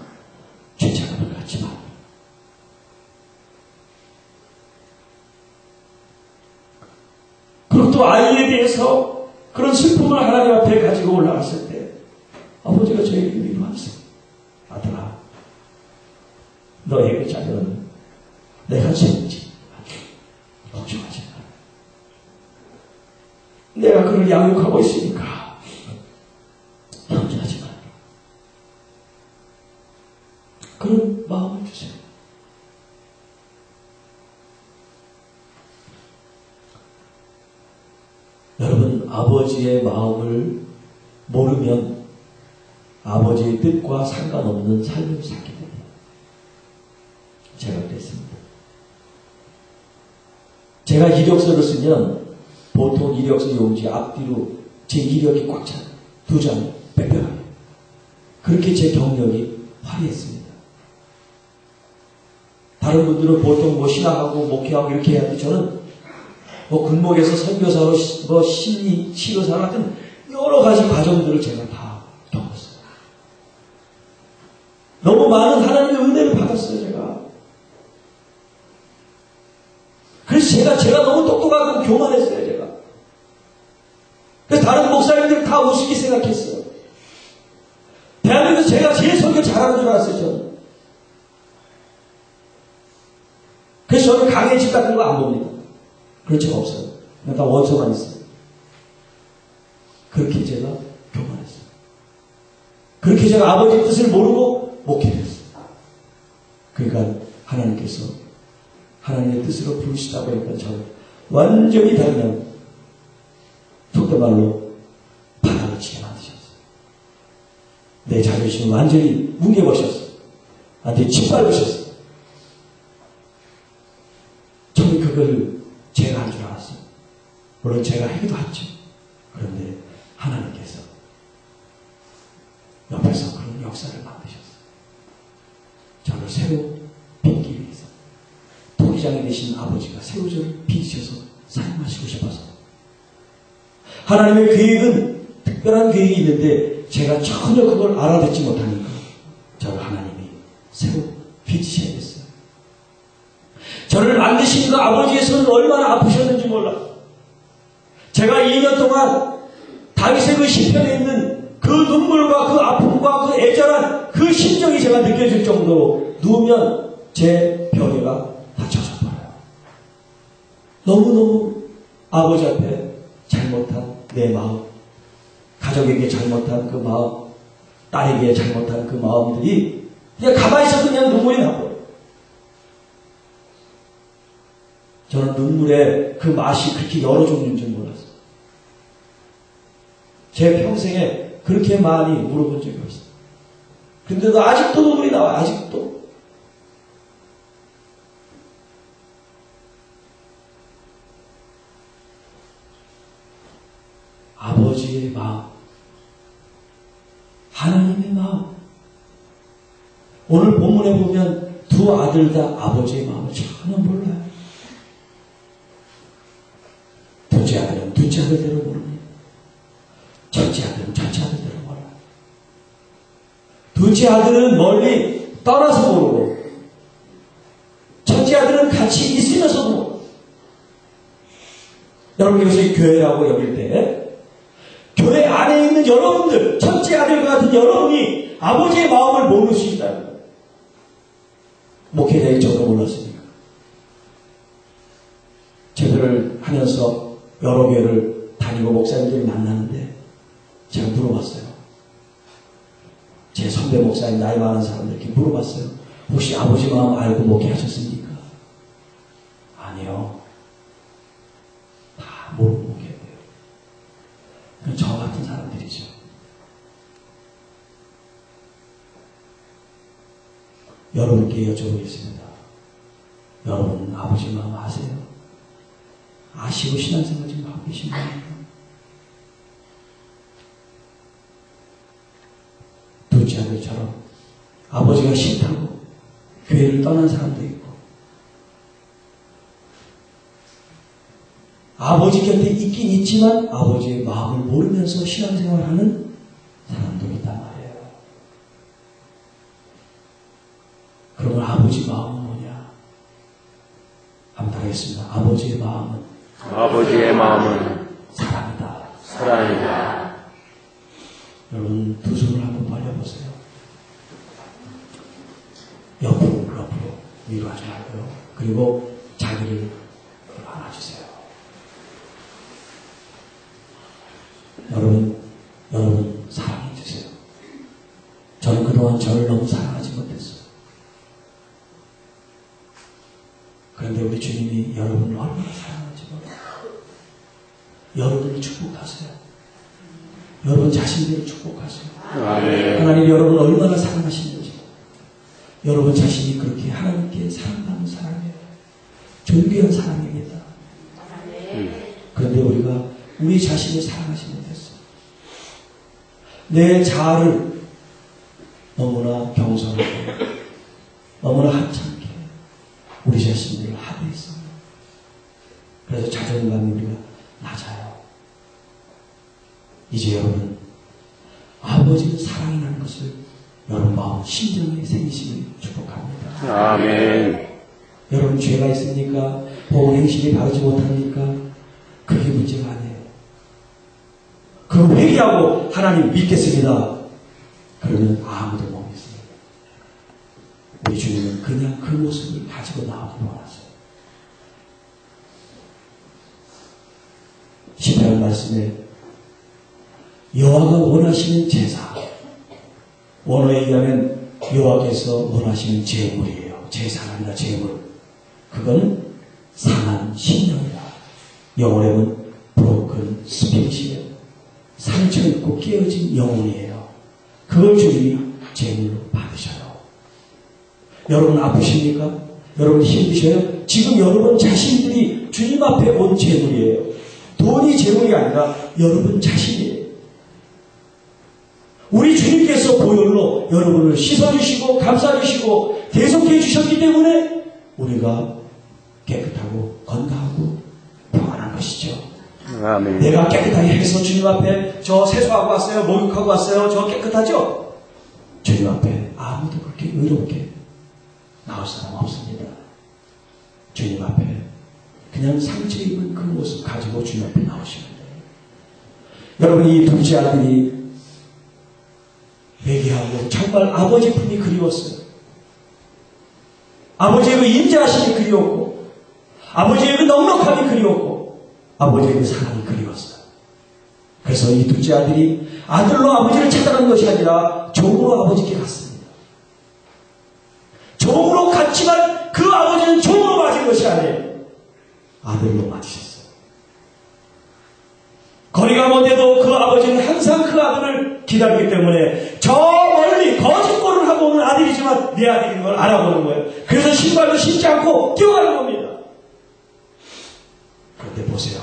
S3: 죄책감을 갖지 마. 그리고 또 아이에 대해서 그런 슬픔을 하나님 앞에 가지고 올라갔을 때 아버지가 저에게 위로하세요. 아들아, 너의 그 자녀는 내가 책임지. 걱정하지 마. 내가 그를 양육하고 있으니까 염려하지 마. 그런 마음을 주세요. 여러분, 아버지의 마음을 모르면 아버지의 뜻과 상관없는 삶을 살게 됩니다. 제가 그랬습니다. 제가 이력서를 쓰면 보통 이력서 용지 앞뒤로 제 이력이 꽉 차요. 2장 빽빽하게. 그렇게 제 경력이 화려했습니다. 다른 분들은 보통 신학하고 목회하고 이렇게 해야 돼. 저는 군목에서 선교사로 심리 치료사 같은 여러 가지 과정들을 제가 다 겪었어요. 너무 많은 하나님의 은혜를 받았어요, 제가. 그래서 제가 너무 똑똑하고 교만했어요, 제가. 그래서 다른 목사님들 다 우습게 생각했어요. 대한민국에서 제가 제일 설교 잘하는 줄 알았어요, 저는. 그래서 저는 강의 집 같은 거 안 봅니다. 그런 적 없어요. 그냥 다 원서만 있어요. 그렇게 제가 교만했어요. 그렇게 제가 아버지의 뜻을 모르고 목회를 했어요. 그러니까 하나님께서 하나님의 뜻으로 부르시다고 하니까 저는 완전히 다르면 속된 말로 바닥을 치게 만드셨어요. 내 자존심을 완전히 뭉개버셨어요. 나한테 짓밟으셨어요. 저는 그걸 제가 한 줄 알았어요. 물론 제가 하기도 했죠. 그런데 하나님께서 옆에서 그런 역사를 만드셨어요. 저를 새로 빚기 위해서. 토기장이 되신 아버지가 새로 저를 빚으셔서 사용하시고 싶어서. 하나님의 계획은 특별한 계획이 있는데 제가 전혀 그걸 알아듣지 못하니까 저를 하나님이 새로 빚으셔야 됐어요. 저를 만드신 그 아버지의 손은 얼마나 아프셨는지 몰라. 제가 2년 동안 다윗의 그 시편에 있는 그 눈물과 그 아픔과 그 애절한 그 심정이 제가 느껴질 정도로 누우면 제 벽에가 닫혀져 버려요. 너무너무 아버지 앞에 잘못한 내 마음, 가족에게 잘못한 그 마음, 딸에게 잘못한 그 마음들이 그냥 가만히 있어도 그냥 눈물이 나버려요. 저는 눈물의 그 맛이 그렇게 여러 종류인 줄 몰랐어요. 제 평생에 그렇게 많이 물어본 적이 없어요. 근데도 아직도 눈물이 나와요. 아직도. 아버지의 마음, 하나님의 마음. 오늘 본문에 보면 두 아들 다 아버지의 마음을 전혀 몰라요. 둘째 아들은 둘째 아들대로 모릅니다. 첫째 아들은 첫째 아들대로 몰라요. 둘째 아들은 멀리 떠나서 모르고 첫째 아들은 같이 있으면서도 모르고. 여러분 이것을 교회라고 여길 때 교회 안에 있는 여러분들, 첫째 아들과 같은 여러분이 아버지의 마음을 모를 수 있다는 거예요. 목회자의 저도 몰랐습니까? 제도를 하면서 여러 교회를 다니고 목사님들이 만나는데 제가 물어봤어요. 선배 목사님 나이 많은 사람들께 물어봤어요. 혹시 아버지 마음 알고 목회하셨습니까? 아니요. 다 모르고 목회해요. 그건 저 같은 사람들이죠. 여러분께 여쭤보겠습니다. 여러분 아버지 마음 아세요? 아시고 신앙생활 지금 하고 계십니까? 둘째 아들처럼 아버지가 싫다고 교회를 떠난 사람도 있고 아버지 곁에 있긴 있지만 아버지의 마음을 모르면서 신앙생활하는 사람도 있단 말이에요. 그러면 아버지 마음은 뭐냐? 한번 하겠습니다. 아버지의 마음은 사랑이다. 여러분 두 손을 한번 벌려보세요. 옆으로 위로하지 말고요. 그리고 자기를 안아주세요. 여러분 사랑해주세요. 저는 그동안 저를 너무 사랑하지 못했어요. 그런데 우리 주님이 여러분을 얼마나 사랑하는지 몰라요. 여러분을 축복하세요. 여러분 자신들을 축복하세요. 하나님 여러분을 얼마나 사랑하시는지 여러분 자신이 그렇게 하나님께 사랑받는 사람이에요. 존귀한 사람입니다. 그런데 우리가 우리 자신을 사랑하지 못했어요. 내 자아를 너무나 경솔하게 너무나 하찮게 우리 자신들을 하대했어요. 그래서 자존감이 우리가 낮아요. 이제 여러분 아버지의 사랑이라는 것을 여러분 마음 심정에 생기시길 축복합니다.
S4: 아멘.
S3: 여러분 죄가 있습니까? 복음 행실이 바르지 못합니까? 그게 문제가 아니에요. 그걸 회개하고 하나님 믿겠습니다. 그러면 아무도 못 믿습니다. 우리 주님은 그냥 그 모습을 가지고 나오기 원하세요. 시편 말씀에 여호와가 원하시는 제사, 원어에 의하면 여호와께서 원하시는 제물이에요. 제사가 아니라 제물. 그건 상한 심령이다. 영어로는 broken spirit이에요. 상처있고 깨어진 영혼이에요. 그걸 주님이 제물로 받으셔요. 여러분 아프십니까? 여러분 힘드셔요? 지금 여러분 자신들이 주님 앞에 온 제물이에요. 돈이 제물이 아니라 여러분 자신이에요. 우리 주님께서 보혈로 여러분을 씻어주시고 감싸주시고 대속해 주셨기 때문에 우리가 깨끗하고 건강하고 평안한 것이죠.
S4: 아멘.
S3: 내가 깨끗하게 해서 주님 앞에 저 세수하고 왔어요. 목욕하고 왔어요. 저 깨끗하죠? 주님 앞에 아무도 그렇게 의롭게 나올 사람 없습니다. 주님 앞에 그냥 상처 입은 그 모습 가지고 주님 앞에 나오시면 돼요. 여러분 이 둘째 아들이 회개하고 정말 아버지 품이 그리웠어요. 아버지의 그 인자하심이 그리웠고 아버지의 그 넉넉함이 그리웠고 아버지의 그 사랑이 그리웠어요. 그래서 이 둘째 아들이 아들로 아버지를 찾아간 것이 아니라 종으로 아버지께 갔습니다. 종으로 갔지만 그 아버지는 종으로 맞은 것이 아니에요. 아들로 맞으셨어요. 거리가 먼데도 그 아버지는 항상 그 아들을 기다리기 때문에 저 멀리 거짓말을 하고 오는 아들이지만 내 아들인 걸 알아보는 거예요. 그래서 신발도 신지 않고 뛰어가는 겁니다. 그런데 보세요.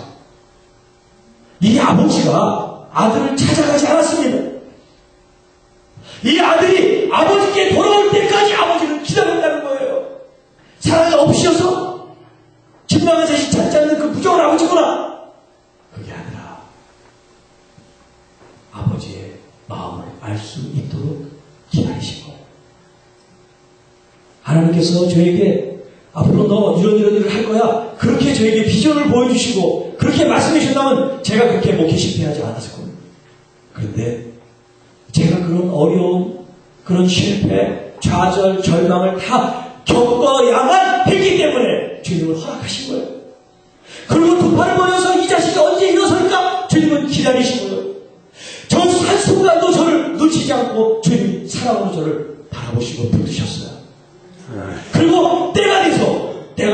S3: 이 아버지가 아들을 찾아가지 않았습니다. 이 아들이 아버지께 돌아올 때까지 아버지를 기다린다는 거예요. 사랑이 없으셔서 집 나간 자식 찾지 않는 그 부정한 아버지구나. 그게 아니라 아버지의 마음을 알 수 있도록 기다리신 거예요. 하나님께서 저에게 앞으로 너 이런 일을 할 거야. 그렇게 저에게 비전을 보여주시고 그렇게 말씀해 주신다면 제가 그렇게 목회 실패하지 않았을 겁니다. 그런데 제가 그런 어려움, 그런 실패, 좌절, 절망을 다 겪어야만 했기 때문에 주님은 허락하신 거예요. 그리고 두 팔을 벌려서 이 자식이 언제 일어설까? 주님은 기다리신 거예요. 저 한순간도 저를 놓치지 않고 주님이 살아오는 저를 바라보시고 부르셨어요. 그리고 때가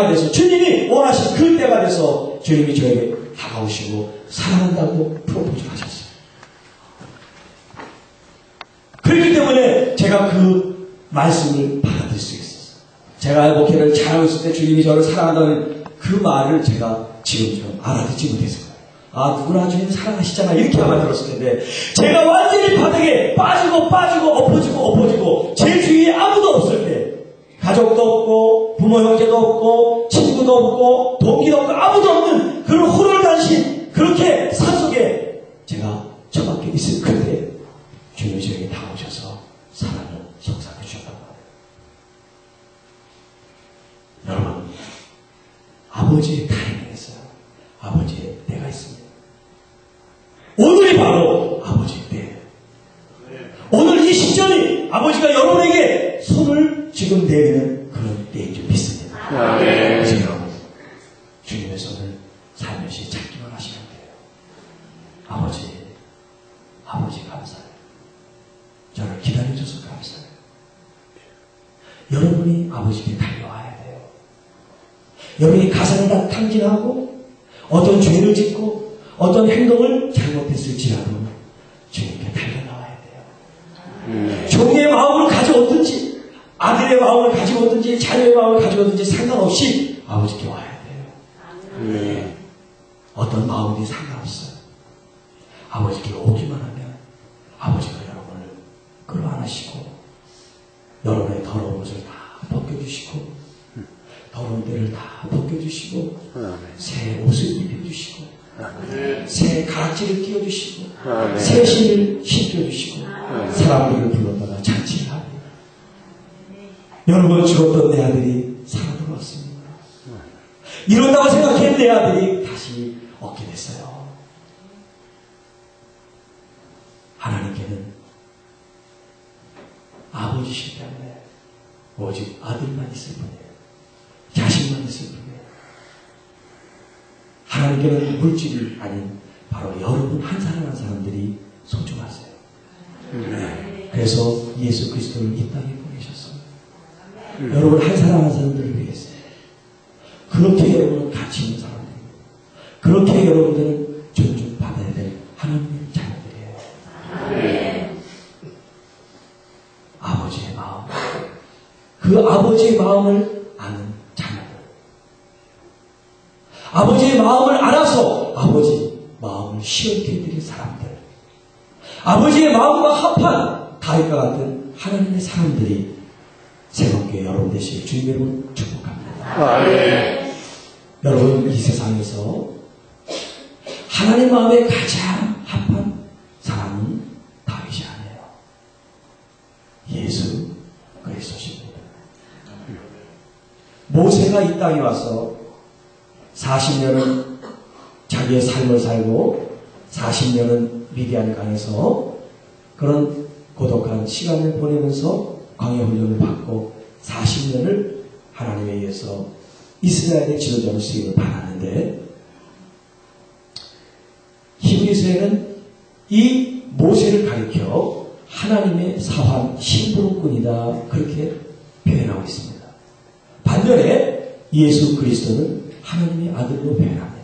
S3: 돼서 주님이 원하신 그 때가 돼서 주님이 저에게 다가오시고 사랑한다고 프로포즈를 하셨어요. 그렇기 때문에 제가 그 말씀을 받아들일 수 있었어요. 제가 목회를 잘하고 있을 때 주님이 저를 사랑한다는 그 말을 제가 지금처럼 알아듣지 못했을 거예요. 아, 누구나 주님 사랑하시잖아. 이렇게 아마 들었을 텐데, 제가 완전히 바닥에 빠지고 엎어지고, 제 주위에 아무도 없을 때, 가족도 없고, 부모 형제도 없고, 친구도 없고, 동기도 없고, 아무도 없는 그런 호롤단신, 그렇게 산속에 제가 처박혀 있을 그때, 주님이 저에게 다가오셔서 사랑을 속삭여 주셨단 말이에요. 여러분, 아버지의 타이밍이 있어요. 아버지의 때가 있습니다. 오늘이 바로 아버지의 때예요. 오늘 이 시점이 아버지가 여러분에게 손을 지금 내리는 그런 때인 줄 믿습니다. 그래서 여러분, 주님의 손을 살며시 잡기만 하시면 돼요. 아버지 감사해요. 저를 기다려줘서 감사해요. 여러분이 아버지께 달려와야 돼요. 여러분이 가상을 다 탕진하고 어떤 죄를 짓고 어떤 행동을 잘못했을지라도 주님께 달려나와야 돼요. 종의 마음을 가져오든지 아들의 마음을 가지고 오든지 자녀의 마음을 가지고 오든지 상관없이 아버지께 와야 돼요. 어떤 마음이 상관없어요. 아버지께 오기만 하면 아버지가 여러분을 끌어안으시고 여러분의 더러운 것을 다 벗겨주시고 더러운 때를 다 벗겨주시고 새 옷을 입혀주시고 새 가락지를 끼워주시고 새 신을 신겨주시고 사람들을 불렀다가 잔치를 하고 여러분 죽었던 내 아들이 살아 돌아왔습니다. 이런다고 생각했던 내 아들이 다시 얻게 됐어요. 하나님께는 아버지시기 때문에 오직 아들만 있을 뿐이에요. 자식만 있을 뿐이에요. 하나님께는 물질이 아닌 바로 여러분 한 사람 한 사람들이 소중하세요. 그래서 예수 그리스도를 이 땅에 보내셨어요. 여러분 한 사람 한 사람들을 위해서. 그렇게 여러분은 가치 있는 사람들이에요. 그렇게 여러분들은 존중받아야 될 하나님의 자녀들이에요. 아버지의 마음, 그 아버지의 마음을 아는 자녀들, 아버지의 마음을 알아서 아버지 마음을 시원케 해드린 사람들, 아버지의 마음과 합한 다윗과 같은 하나님의 사람들이 새롭게 여러분 되실 주님의 이름으로 축복합니다. 여러분 이 세상에서 하나님 마음에 가장 합한 사람은 다윗이 아니에요. 예수 그리스도십니다. 모세가 이 땅에 와서 40년은 자기의 삶을 살고 40년은 미디안 강에서 그런 고독한 시간을 보내면서 광야 훈련을 받고 40년을 하나님에 의해서 이스라엘의 지도자로 쓰임을 받았는데 히브리서에는 이 모세를 가리켜 하나님의 사환 심부름꾼이다 그렇게 표현하고 있습니다. 반면에 예수 그리스도는 하나님의 아들로 표현합니다.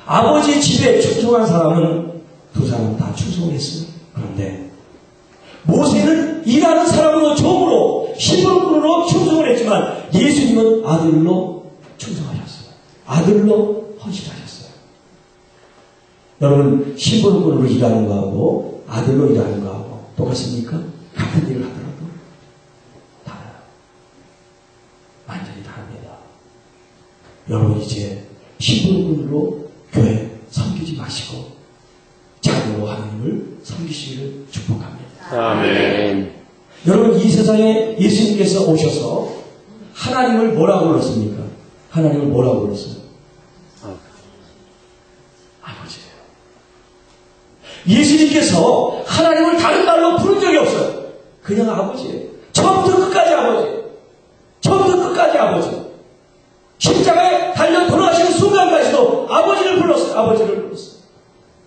S3: 아버지 집에 충성한 사람은 두 사람 다 충성했어요. 그런데 모세는 일하는 사람으로 종으로 심부름꾼으로 충성을 했지만 예수님은 아들로 충성하셨어요. 아들로 헌신하셨어요. 여러분 심부름꾼으로 일하는 거하고 아들로 일하는 거하고 똑같습니까? 같은 일을 하더라도 달라요. 완전히 다릅니다. 여러분 이제 심부름꾼으로 교회 섬기지 마시고 자녀로 하나님을 섬기시기를 축복합니다.
S4: 아멘.
S3: 여러분 이 세상에 예수님께서 오셔서 하나님을 뭐라고 불렀습니까? 하나님을 뭐라고 불렀어요? 아버지예요. 예수님께서 하나님을 다른 말로 부른 적이 없어요. 그냥 아버지예요. 처음부터 끝까지 아버지. 처음부터 끝까지 아버지. 십자가에 달려 돌아가시는 순간까지도 아버지를 불렀어요. 아버지를 불렀어요.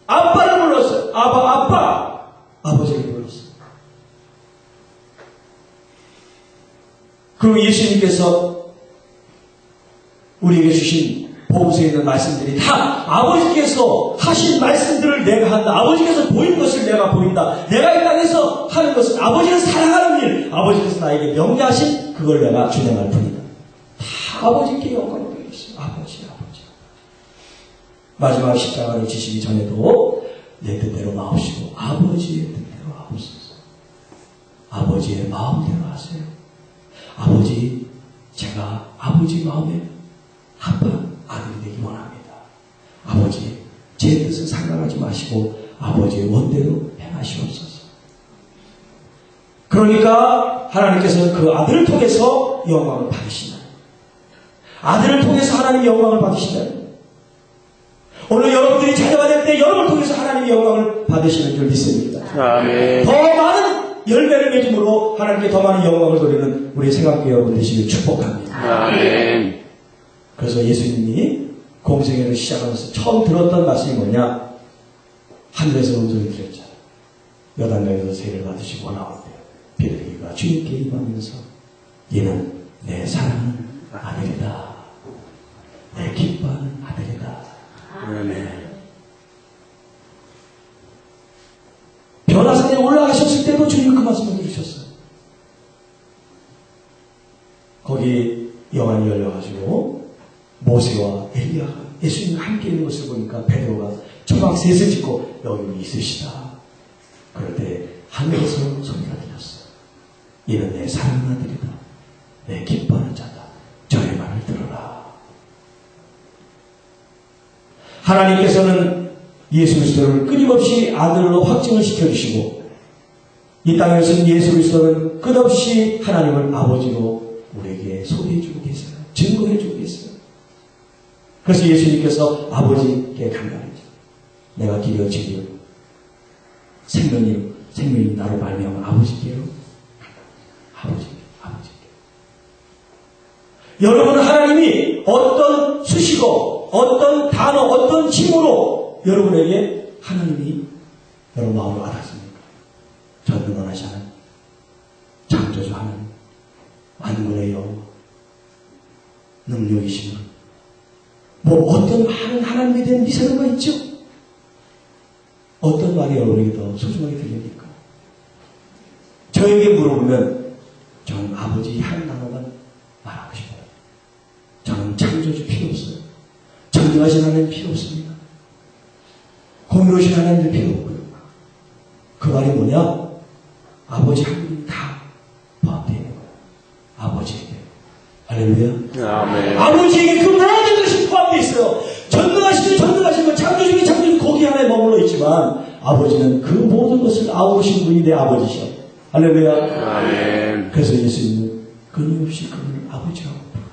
S3: 아빠를 불렀어요. 아빠. 아버지를 불렀어요. 그리고 예수님께서 우리에게 주신 복음서에 있는 말씀들이 다 아버지께서 하신 말씀들을 내가 한다. 아버지께서 보인 것을 내가 보인다. 내가 이 땅에서 하는 것은 아버지를 사랑하는 일, 아버지께서 나에게 명령하신 그걸 내가 준행할 뿐이다. 다 아버지께 영광을 드리겠습니다. 아버지. 마지막 십자가를 지시기 전에도 내 뜻대로 마옵시고 아버지의 뜻대로 하옵소서. 아버지의 마음대로 하세요. 아버지, 제가 아버지 마음에 합한 아들이 되기 원합니다. 아버지, 제 뜻을 상관하지 마시고 아버지의 원대로 행하시옵소서. 그러니까 하나님께서는 그 아들을 통해서 영광을 받으신다. 아들을 통해서 하나님의 영광을 받으신다. 오늘 여러분들이 자녀가 될 때 여러분을 통해서 하나님의 영광을 받으시는 줄 믿습니다.
S4: 아멘.
S3: 더 많은 열매를 맺음으로 하나님께 더 많은 영광을 돌리는 우리 생각교 여러분 되시길 축복합니다.
S4: 아멘.
S3: 그래서 예수님이 공생애를 시작하면서 처음 들었던 말씀이 뭐냐? 하늘에서 음성이 들렸잖아요. 여단강에서 세례를 받으시고 나올 때 베드로가 주님께 임하면서 얘는 내 사랑하는 아들이다. 내 기뻐하는 아들이다.
S4: 아멘.
S3: 변화산에 올라가셨을 때도 주님 그 말씀을 들으셨어요. 거기 영안이 열려가지고 모세와 엘리야가 예수님과 함께 있는 것을 보니까 베드로가 초막 셋을 짓고 여기 있으시다. 그럴 때 하늘에서 소리가 들렸어요. 이는 내 사랑하는 아들이다. 내 기뻐하는 자다. 저의 말을 들어라. 하나님께서는 예수 그리스도를 끊임없이 아들로 확증을 시켜주시고 이 땅에서는 예수 그리스도는 끝없이 하나님을 아버지로 우리에게 소개해주고 계세요. 증거해주고 계세요. 그래서 예수님께서 아버지께 간단했죠. 내가 길이요 진리요 생명이 나로 말미암아 아버지께로 아버지께. 여러분 하나님이 어떤 수식어, 어떤 단어, 어떤 징후로 여러분에게 하나님이 여러분 마음을 와닿습니까? 전능하시는 창조주 하나님, 만군의 여호와, 능력이신 분, 뭐 어떤 많은 하나님에 대한 미사도가 있죠? 어떤 말이 여러분에게 더 소중하게 들립니까? 저에게 물어보면 저는 아버지 한 단어만 말하고 싶어요. 저는 창조주 필요 없어요. 전능하신 하나님 필요 없습니다. 공유로우신 하나님도 필요 없고요. 그 말이 뭐냐? 아버지 한 분이 다 포함되어 있는 거예요. 아버지에게. 할렐루야.
S4: 아멘.
S3: 아버지에게 그 모든 것이 포함되어 있어요. 전능하신 분, 창조주의 거기 안에 머물러 있지만 아버지는 그 모든 것을 아우르신 분이 내 아버지셔. 할렐루야.
S4: 아멘.
S3: 그래서 예수님은 끊임없이 그분을 아버지라고 부릅니다.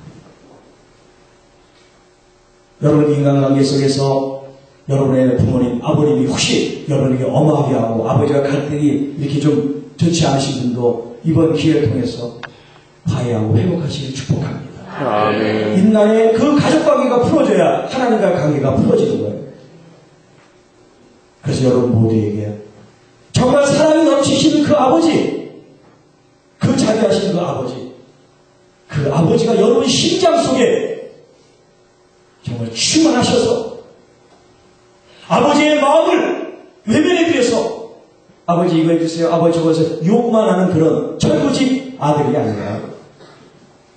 S3: 여러분 인간관계 속에서 여러분의 부모님, 아버님이 혹시 여러분에게 엄하게 하고 아버지가 갈등이 이렇게 좀 좋지 않으신 분도 이번 기회를 통해서 화해하고 회복하시길 축복합니다.
S4: 아멘.
S3: 인간의 그 가족관계가 풀어져야 하나님과의 관계가 풀어지는 거예요. 그래서 여러분 모두에게 정말 사랑이 넘치시는 그 아버지, 그 자비하시는 그 아버지가 여러분 심장 속에 정말 충만하셔서 아버지의 마음을 외면해드려서 아버지 이거 해주세요, 아버지 저거 해주세요 욕만 하는 그런 철부지 아들이 아니라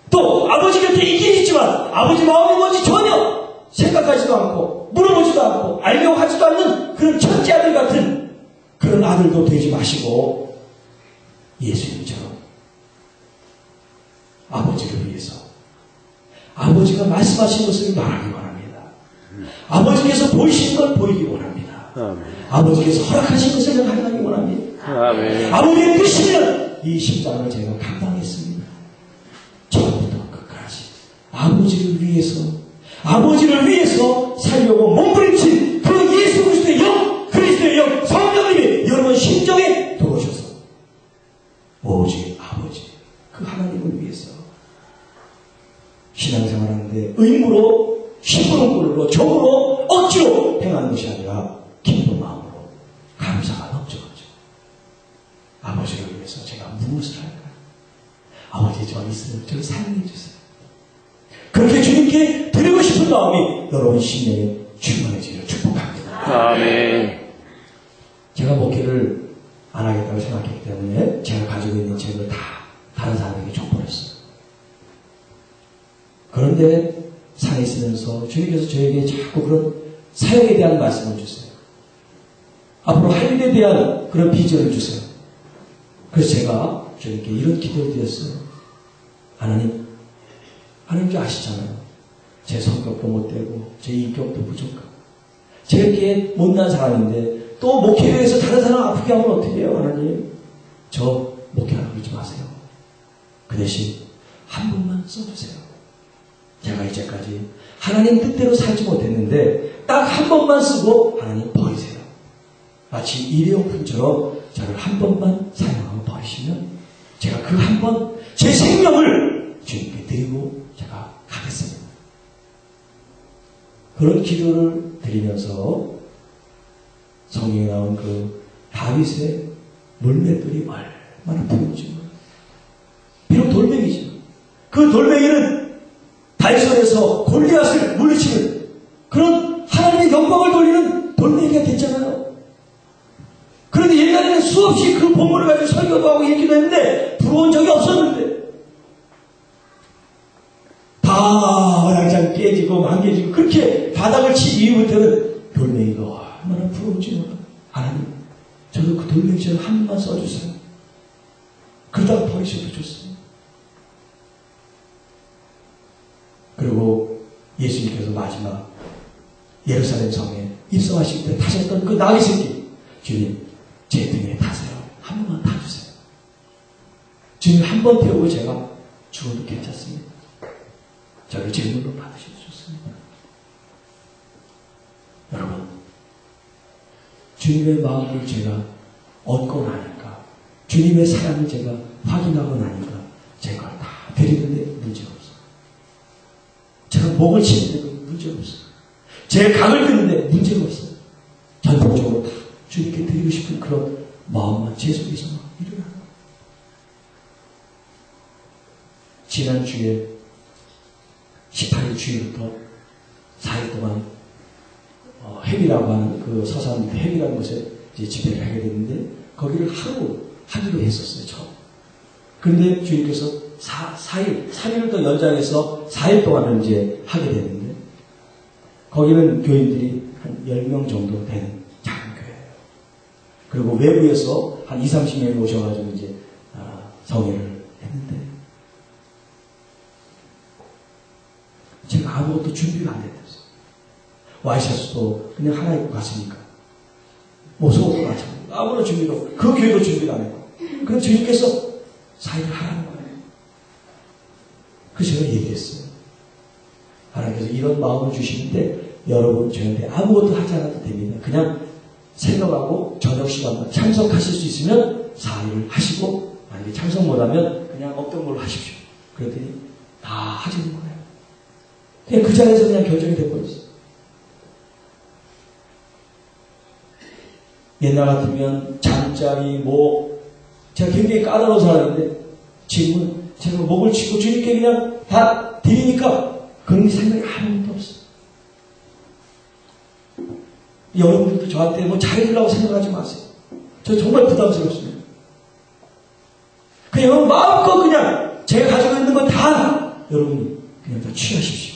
S3: 또 아버지 곁에 있긴 있지만 아버지 마음이 뭔지 전혀 생각하지도 않고 물어보지도 않고 알려고 하지도 않는 그런 천재 아들 같은 그런 아들도 되지 마시고 예수님처럼 아버지를 위해서 아버지가 말씀하신 것을 말하기 원합니다. 아버지께서 보이신 걸 보이기 원합니다.
S4: 아멘.
S3: 아버지께서 허락하신 것을 제가 감당하기 원합니다.
S4: 아멘.
S3: 아버지의 뜻이면 이 십자가를 제가 감당했습니다. 처음부터 끝까지 아버지를 위해서 살려고 몸부림친 그 예수 그리스도의 영, 그리스도의 영, 성령님이 여러분 심정에 들어오셔서 오직 아버지, 그 하나님을 위해서 신앙생활하는데 의무로, 시부름꼴로, 적으로, 억지로 행하는 것이 아니라 기쁜 마음으로 감사가 넘쳐가죠. 아버지를 위해서 제가 무엇을 할까요? 아버지 저 이 있어요. 저를 사용해 주세요. 그렇게 주님께 드리고 싶은 마음이 여러분 심령에 충만해지기를 축복합니다.
S4: 아멘.
S3: 제가 목회를 안 하겠다고 생각했기 때문에 제가 가지고 있는 책을 다 다른 사람에게 줘버렸어요. 그런데 산에 있으면서 주님께서 저에게 자꾸 그런 사역에 대한 말씀을 주세요. 앞으로 할 일에 대한 그런 비전을 주세요. 그래서 제가 주님께 이런 기도를 드렸어요. 하나님 아시잖아요. 제 성격도 못되고 제 인격도 부족하고 제가 이렇게 못난 사람인데 또 목회를 해서 다른 사람 아프게 하면 어떻게 해요? 하나님 저 목회하라고 그러지 마세요. 그 대신 한 번만 써주세요. 제가 이제까지 하나님 뜻대로 살지 못했는데 딱 한 번만 쓰고 하나님 버리세요. 마치 일회용품처럼 저를 한 번만 사용하고 버리시면 제가 그 한 번 제 생명을 주님께 드리고 제가 가겠습니다. 그런 기도를 드리면서 성경에 나온 그 다윗의 물맷돌이 얼마나 부러운지 몰라요. 비록 돌멩이죠. 그 돌멩이는 달선에서 골리앗을 물리치는 그런 하나님의 영광을 돌리는 돌멩이가 됐잖아요. 그런데 옛날에는 수없이 그 본문을 가지고 설교도 하고 얘기도 했는데 부러운 적이 없었는데 다 와장창 깨지고 망개지고 그렇게 바닥을 친 이후부터는 돌멩이가 얼마나 부러운지 몰라요. 하나님 저도 그 돌멩이처럼 한 번만 써주세요. 그러다가 버리셔도 좋습니다. 그리고 예수님께서 마지막 예루살렘 성에 입성하실 때 타셨던 그 나귀 새끼 주님 제 등에 타세요. 한 번만 타주세요. 주님 한 번 태우고 제가 죽어도 괜찮습니다. 저를 제물로 받으셔도 좋습니다. 여러분 주님의 마음을 제가 얻고 나니까 주님의 사랑을 제가 확인하고 나니까 제가 다 드리는데 문제가 없어요. 제가 목을 치는데 문제가 없어요. 제가 강을 드는데 문제가 없어요. 전통적으로 다 주님께 드리고 싶은 그런 마음만 제 속에서 막 일어나는 거예요. 지난주에 18일 주일부터 4일 동안 핵이라고 하는 그 서산 밑에 핵이라는 곳에 이제 집회를 하게 됐는데 거기를 하기로 했었어요. 처음. 그런데 주님께서 3일을 더 연장해서 4일 동안을 이제 하게 됐는데 거기는 교인들이 한 10명 정도 되는 작은 교회예요. 그리고 외부에서 한 20, 30명이 오셔가지고 이제 성회를 했는데 제가 아무것도 준비가 안 됐어요. 와이셔츠도 그냥 하나 입고 갔으니까 속옷도 마찬가지고 아무런 준비도 그 교회도 준비도 안 했고 그럼 주님께서 4일을 하라는 거예요. 그래서 제가 얘기했어요. 하나님께서 이런 마음을 주시는데 여러분 저한테 아무것도 하지 않아도 됩니다. 그냥 생각하고 저녁 시간만 참석하실 수 있으면 4일을 하시고 만약에 참석 못하면 그냥 없던 걸로 하십시오. 그랬더니 다 하시는 거예요. 그냥 그 자리에서 그냥 결정이 돼버렸어요. 옛날 같으면 잠자리 제가 굉장히 까다로운 사람인데 지금은 제가 목을 치고 주님께 그냥 다 드리니까 그런 생각이 아무것도 없어요. 여러분들도 저한테 잘해주려고 생각하지 마세요. 저 정말 부담스럽습니다. 그냥 여러분 마음껏 그냥 제가 가지고 있는 건 다 여러분이 그냥 다 취하십시오.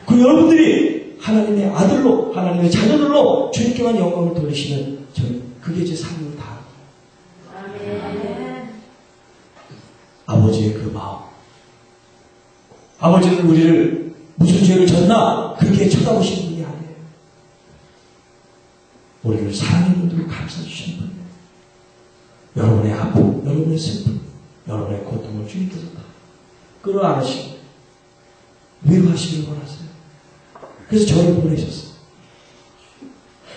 S3: 그리고 여러분들이 하나님의 아들로 하나님의 자녀들로 주님께만 영광을 돌리시면 저는 그게 제 삶을 다 아버지의 그 마음. 아버지는 우리를 무슨 죄를 졌나 그렇게 쳐다보시는 분이 아니에요. 우리를 사랑했는데도 감싸주시는 분이에요. 여러분의 아픔, 여러분의 슬픔, 여러분의 고통을 주님께서 다 끌어안으시고 위로하시길 원하세요. 그래서 저를 보내셨어요.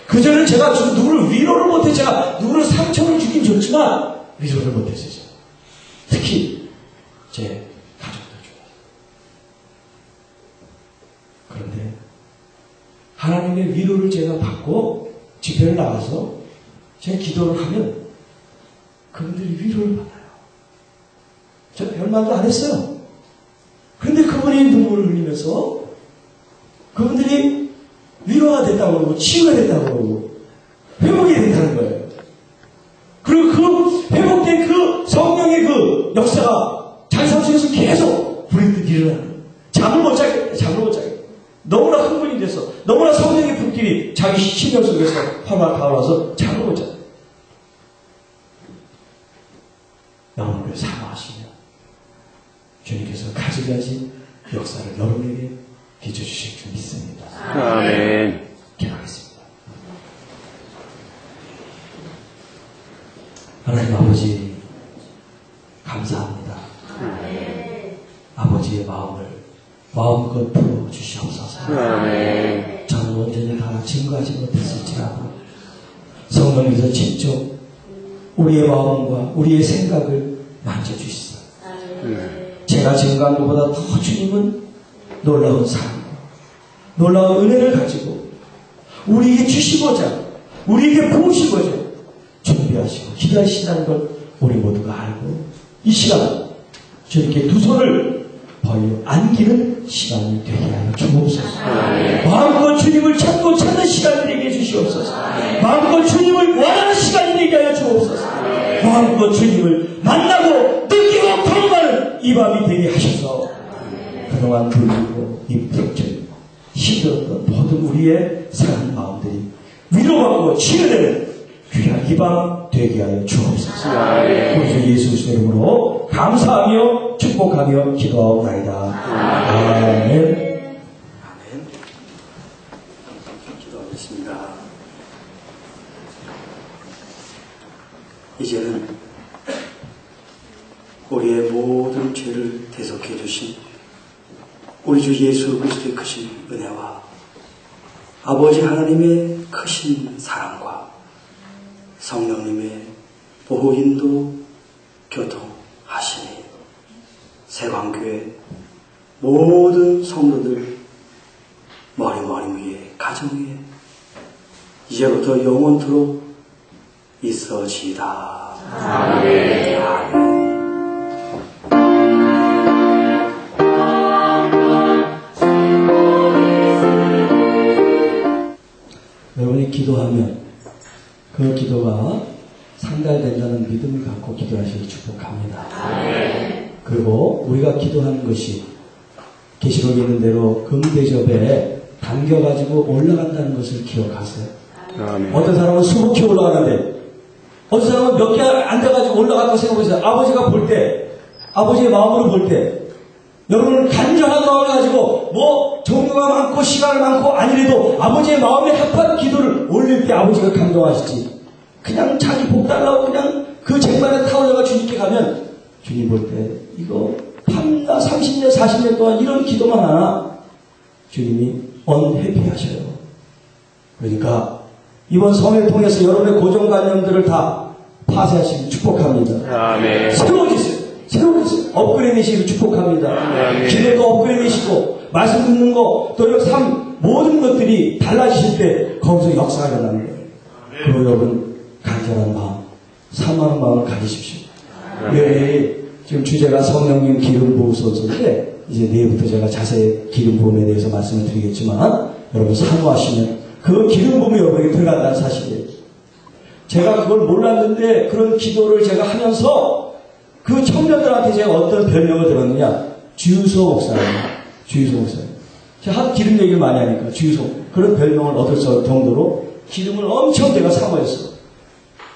S3: 그전에 제가 누구를 위로를 못해 제가 누구를 상처를 주긴 줬지만 위로를 못했어요. 특히 제 가족들 중에. 그런데 하나님의 위로를 제가 받고 집회를 나가서 제가 기도를 하면 그분들이 위로를 받아요. 저 별로 말도 안 했어요. 그런데 그분이 눈물을 흘리면서 그분들이 위로가 됐다고 그러고 치유가 됐다고 그러고 회복이 됐다는 거예요. 그리고 그 회복된 그 성령의 그 역사가 자기 삶 속에서 계속 불현듯 일어나는 거예요. 잠을 못 자게. 너무나 흥분이 돼서 너무나 성령의 불길이 자기 심령 속에서 화가 타올라서 잠을 못 자요. 여러분을 사모하시며 주님께서 가지가지 역사를 여러분에게 빚어주실 줄 믿습니다.
S4: 아멘.
S3: 기도하겠습니다. 하나님 아버지 감사합니다. 아버지의 마음을 마음껏 풀어주시옵소서.
S4: 아멘.
S3: 저는 온전히 다 증거하지 못했을지라도 성령께서 직접 우리의 마음과 우리의 생각을 만져주시소. 제가 증거한 것보다 더 주님은 놀라운 사랑과 놀라운 은혜를 가지고 우리에게 주시고자 우리에게 부으시고자 준비하시고 기도하신다는 걸 우리 모두가 알고 이 시간 주님께 두 손을 벌려 안기는 시간이 되게 하여 주옵소서. 마음껏 주님을 찾고 찾는 시간이 되게 해주시옵소서. 마음껏 주님을 원하는 시간이 되게 하여 주옵소서. 마음껏 주님을 만나고 느끼고 경험하는 이 밤이 되게 하셔서 그동안 불리고 입덕적이고 힘들었던 모든 우리의 사랑하는 마음들이 위로받고 치유되는 귀한 이 밤 되게 하여 주옵소서. 우리 주 예수 그리스도의 이름으로 감사하며 축복하며 기도하옵나이다. 아멘.
S5: 아멘. 기도하겠습니다. 이제는 우리의 모든 죄를 대속해 주신 우리 주 예수 그리스도의 크신 은혜와 아버지 하나님의 크신 사랑과 성령님의 보호 인도 교통하시니 세광교회 모든 성도들 머리 위에 가정에 이제부터 영원토록 있어지이다. 아멘. 아멘.
S3: 여러분이 기도하면 그 기도가 상달된다는 믿음을 갖고 기도하시길 축복합니다. 그리고 우리가 기도하는 것이 계시록에 있는 대로 금대접에 담겨가지고 올라간다는 것을 기억하세요.
S4: 아멘.
S3: 어떤 사람은 수북히 올라가는데 어떤 사람은 몇 개 앉아가지고 올라갔다고 생각해보세요. 아버지가 볼 때, 아버지의 마음으로 볼 때 여러분은 간절한 마음을 가지고 뭐 종류가 많고 시간이 많고 아니래도 아버지의 마음에 합한 기도를 올릴 때 아버지가 감동하시지. 그냥 자기 복 달라고 그냥 그 쟁반에 타올려가 주님께 가면 주님 볼 때 이거 밤낮 30년 40년 동안 이런 기도만 하나 주님이 언해피하셔요. 그러니까 이번 성회를 통해서 여러분의 고정관념들을 다 파쇄하시고 축복합니다.
S4: 아멘.
S3: 새로워지세요. 업그레이드시기를 축복합니다.
S4: 아멘.
S3: 기도도 업그레이드시고 말씀 듣는 거 또 삶 모든 것들이 달라지실 때 거기서 역사가 일어나는 거예요. 그리고 여러분 간절한 마음 사모하는 마음을 가지십시오. 네, 지금 주제가 성령님 기름 부으소서인데 이제 내일부터 제가 자세히 기름 부음에 대해서 말씀을 드리겠지만 여러분 사모하시면 그 기름 부음이 여러분에게 들어간다는 사실이에요. 제가 그걸 몰랐는데 그런 기도를 제가 하면서 그 청년들한테 제가 어떤 별명을 들었느냐? 주유소 목사님. 주유소 목사님. 제가 하도 기름 얘기를 많이 하니까 주유소. 그런 별명을 얻을 정도로 기름을 엄청 제가 사모했어요.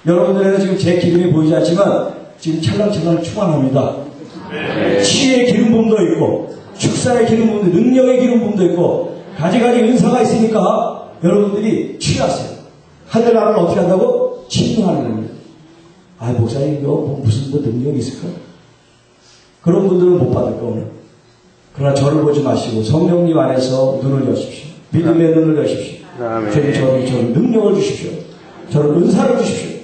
S3: 여러분들에게 지금 제 기름이 보이지 않지만 지금 찰랑찰랑 충만합니다. 치유의 기름 부음도 있고 축사의 기름 부음도 있고 능력의 기름 부음도 있고 가지가지 은사가 있으니까 여러분들이 취하세요. 하늘나라를 어떻게 한다고? 침노하는 겁니다. 아, 목사님, 이거 무슨 능력이 있을까? 그런 분들은 못 받을 거예요. 그러나 저를 보지 마시고 성령님 안에서 눈을 여십시오. 믿음의 눈을 여십시오. 저는 능력을 주십시오. 저는 은사를 주십시오.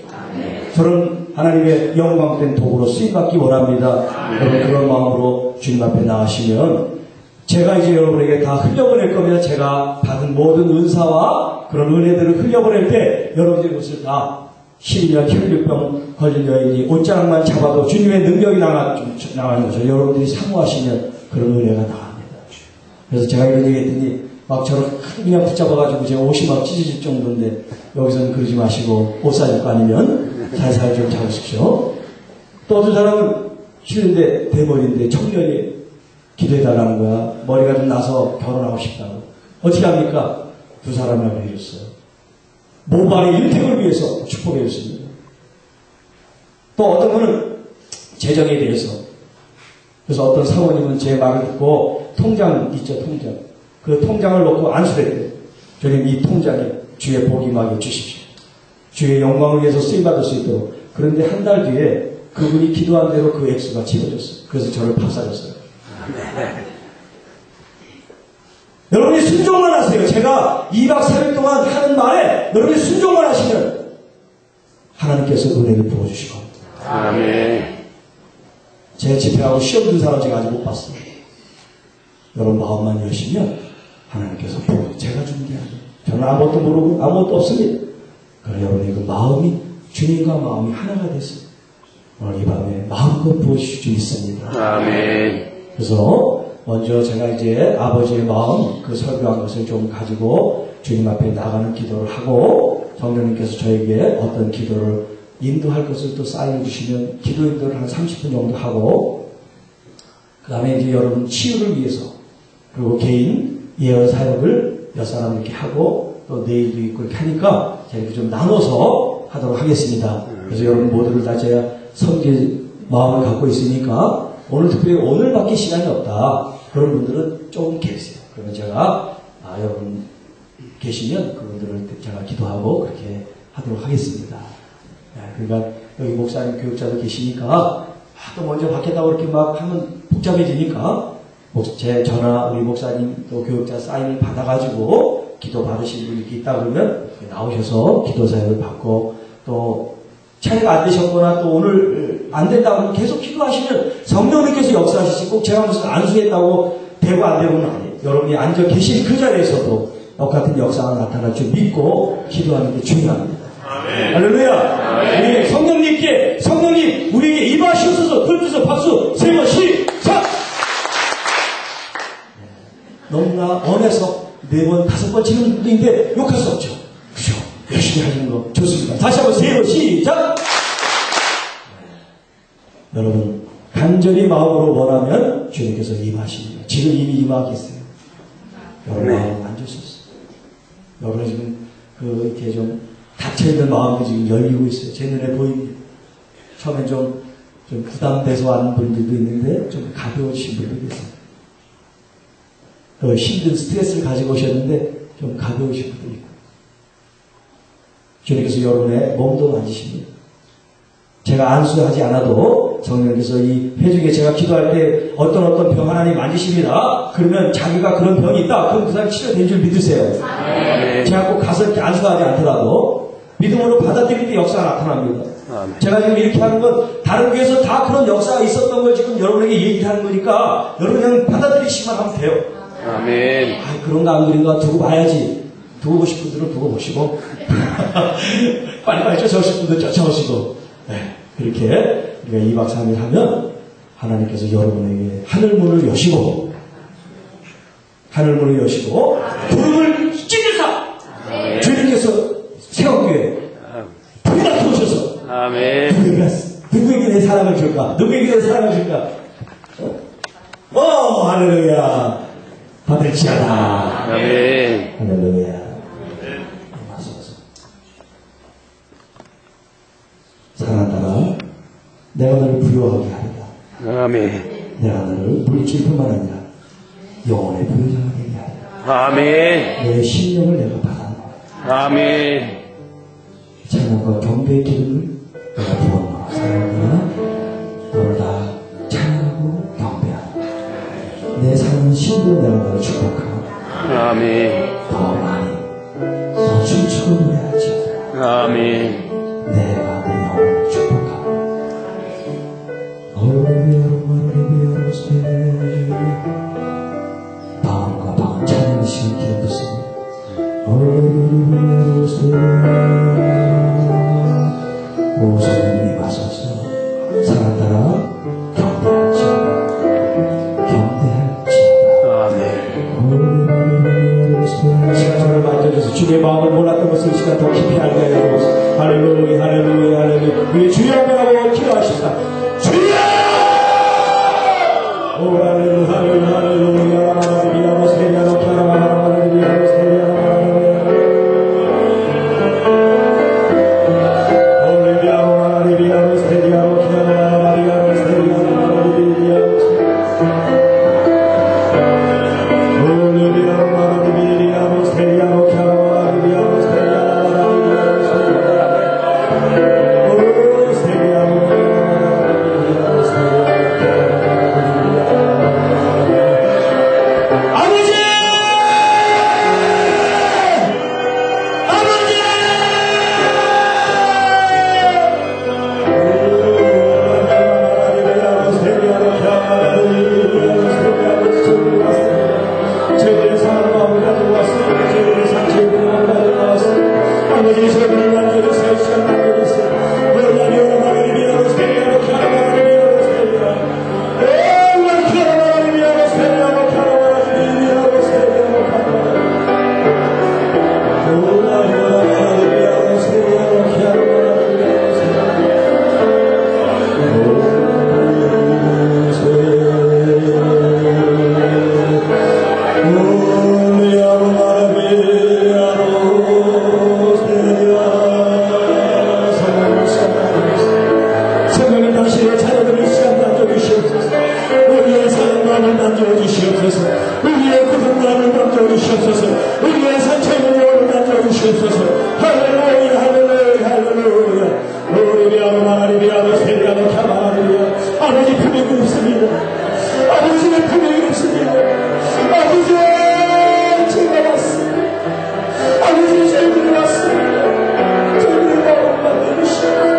S3: 저는 하나님의 영광된 도구로 쓰임받기 원합니다. 여러분 그런 마음으로 주님 앞에 나가시면 제가 이제 여러분에게 다 흘려보낼 거면 제가 받은 모든 은사와 그런 은혜들을 흘려보낼 때 여러분들이 그것을 다 12년 혈류병 걸린 여인이 옷자락만 잡아도 주님의 능력이 나가는 거죠. 여러분들이 사모하시면 그런 은혜가 나갑니다. 그래서 제가 이런 얘기 했더니 막 저를 그냥 붙잡아가지고 제가 옷이 막 찢어질 정도인데 여기서는 그러지 마시고 옷 사줄 거 아니면 살살 좀 잡으십시오. 또 어떤 사람은 쉬는데 대머리인데 청년이 기도해달라는 거야. 머리가 좀 나서 결혼하고 싶다고. 어떻게 합니까? 두 사람이라고 해줬어요. 모발의 일택을 위해서 축복해 줬습니다. 또 어떤 분은 재정에 대해서. 그래서 어떤 사모님은 제 말을 듣고 통장 있죠, 통장. 그 통장을 놓고 안수를 했대요. 주님, 이 통장에 주의 복이 임하게 주십시오. 주의 영광을 위해서 쓰임받을 수 있도록. 그런데 한 달 뒤에 그분이 기도한 대로 그 액수가 채워졌어요. 그래서 저를 박살냈어요. 여러분이 순종만 하세요. 제가 2박 3일 동안 하는 말에 여러분이 순종만 하시면 하나님께서 은혜를 부어주시고.
S4: 아멘.
S3: 제 집회하고 시험 든 사람 제가 아직 못 봤어요. 여러분 마음만 여시면 하나님께서 부어. 제가 준 게 아니에요. 저는 아무것도 모르고 아무것도 없습니다. 그러나 여러분의 그 마음이 주님과 마음이 하나가 됐어요. 오늘 이 밤에 마음껏 부어주실 줄 믿습니다.
S4: 아멘.
S3: 그래서 먼저 제가 이제 아버지의 마음 그 설교한 것을 좀 가지고 주님 앞에 나가는 기도를 하고 성령님께서 저에게 어떤 기도를 인도할 것을 또 쌓여 주시면 기도 인도를 한 30분 정도 하고 그 다음에 이제 여러분 치유를 위해서 그리고 개인 예언 사역을 몇 사람 이렇게 하고 또 내일도 있고 이렇게 하니까 제가 이렇게 좀 나눠서 하도록 하겠습니다. 그래서 여러분 모두를 다 제가 섬길 마음을 갖고 있으니까 오늘 특별히 오늘밖에 시간이 없다. 그런 분들은 조금 계세요. 그러면 제가 여러분 계시면 그분들을 제가 기도하고 그렇게 하도록 하겠습니다. 그러니까 여기 목사님 교육자도 계시니까 또 먼저 받겠다고 이렇게 막 하면 복잡해지니까 제 전화 우리 목사님 또 교육자 사인을 받아가지고 기도 받으신 분이 이렇게 있다 그러면 나오셔서 기도 사역을 받고 또 차례가 안 되셨거나 또 오늘 안 된다고 계속 기도하시면 성령님께서 역사하시지 꼭 제가 무슨 안수했다고 되고 안 되고는 아니에요. 여러분이 앉아 계신 그 자리에서도 똑같은 역사가 나타날 줄 믿고 기도하는 게 중요합니다. 할렐루야. 우리 성령님께 성령님 우리에게 임하시옵소서. 불러서 박수 3번 시작. 너무나 원해서 4번 5번 치는 분인데 욕할 수 없죠. 그죠? 열심히 하는 거 좋습니다. 다시 한번 3번 시작. 여러분 간절히 마음으로 원하면 주님께서 임하십니다. 지금 이미 임하겠어요. 여러분 마음 만지셨어요. 여러분 지금 이렇게 좀 닫혀있는 마음이 지금 열리고 있어요. 제 눈에 보입니다. 처음엔 좀 부담돼서 하는 분들도 있는데 좀 가벼우신 분들도 있어요. 힘든 스트레스를 가지고 오셨는데 좀 가벼우신 분도 있고 주님께서 여러분의 몸도 만지십니다. 제가 안수하지 않아도 성령께서 이 회중에 제가 기도할 때 어떤 병 하나님 만지십니다. 그러면 자기가 그런 병이 있다. 그럼 그 사람이 치료된 줄 믿으세요. 제가 꼭 가서 이렇게 안수하지 않더라도 믿음으로 받아들일 때 역사가 나타납니다. 제가 지금 이렇게 하는 건 다른 교회에서 다 그런 역사가 있었던 걸 지금 여러분에게 얘기를 하는 거니까 여러분 그냥 받아들이시기만 하면 돼요.
S4: 아멘.
S3: 그런가 안 그런가 두고 봐야지. 두고 보실 분들은 두고 보시고 빨리빨리 쫓아오실 분들 쫓아오시고 그렇게 우리가 2박 3일 하면 하나님께서 여러분에게 하늘문을 여시고 구름을 찢으사 주님께서 세웠기에 불이 나타오셔서 누구에게 내 사랑을 줄까? 누구에게 내 사랑을 줄까? 할렐루야. 받을지어다.
S4: 아멘.
S3: 할렐루야. 사랑한다라 내가 너를 부유하게 하리라.
S4: 아멘.
S3: 내가 너를 물질뿐만 아니라 영혼의 부유하게 하리라.
S4: 아멘.
S3: 내 심령을 내가 받아놓아.
S4: 아멘.
S3: 찬양과 경배의 기름을 내가 부어놓아. 사랑한다라 너를 다 찬양하고 경배하라. 내 사랑은 신으로 내가 너를 축복하고
S4: 아멘.
S3: 더 많이 더 춤추고 노래하지.
S4: 아멘.
S3: 내가 내 영혼을 축복하고 방언과 방언 찬양의 시간 기름 붓습니다. 성령이 와서서 사랑따라 경배할지어다.
S4: 아멘.
S3: 시간 저를 만져줘서 주의 마음을 몰랐던 것을 이 시간 더 깊이 알게 하여 주옵소서. 할렐루야 할렐루야 할렐루야. 우리 주여 한번 하고 기도하십시다. 주여! 오 할렐루야 할렐루야 할렐루야 할렐루야 모세리야 노키아라 할렐루야 모세리야 할렐루야 할렐루야 모세리야 노키아라 할렐루야 모세리야 할렐루야 우리의 구속만을 남겨주시옵소서. 우리의 산책을 남겨주시옵소서. 할렐루야 할렐루야 할렐루야. 오리비아노 세리아노 카마리아. 아버지 품이 없습니다. 아버지의 품이 없습니다. 아버지 제가 왔습니다. 아버지 제가 왔습니다. 저를 마음 만드시옵소서.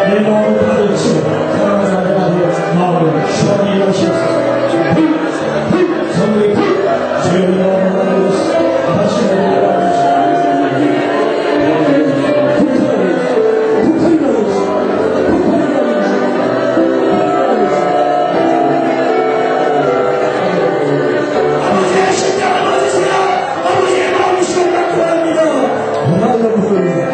S3: 내 마음을 가르치고 사랑하는 마음을 시원히 하시옵소서. 성령이 주의 마음을 가르치고 다시 아버지의 심장을 얻으세요. 아버지의 마음을 시원하게 원합니다. 원하는 분을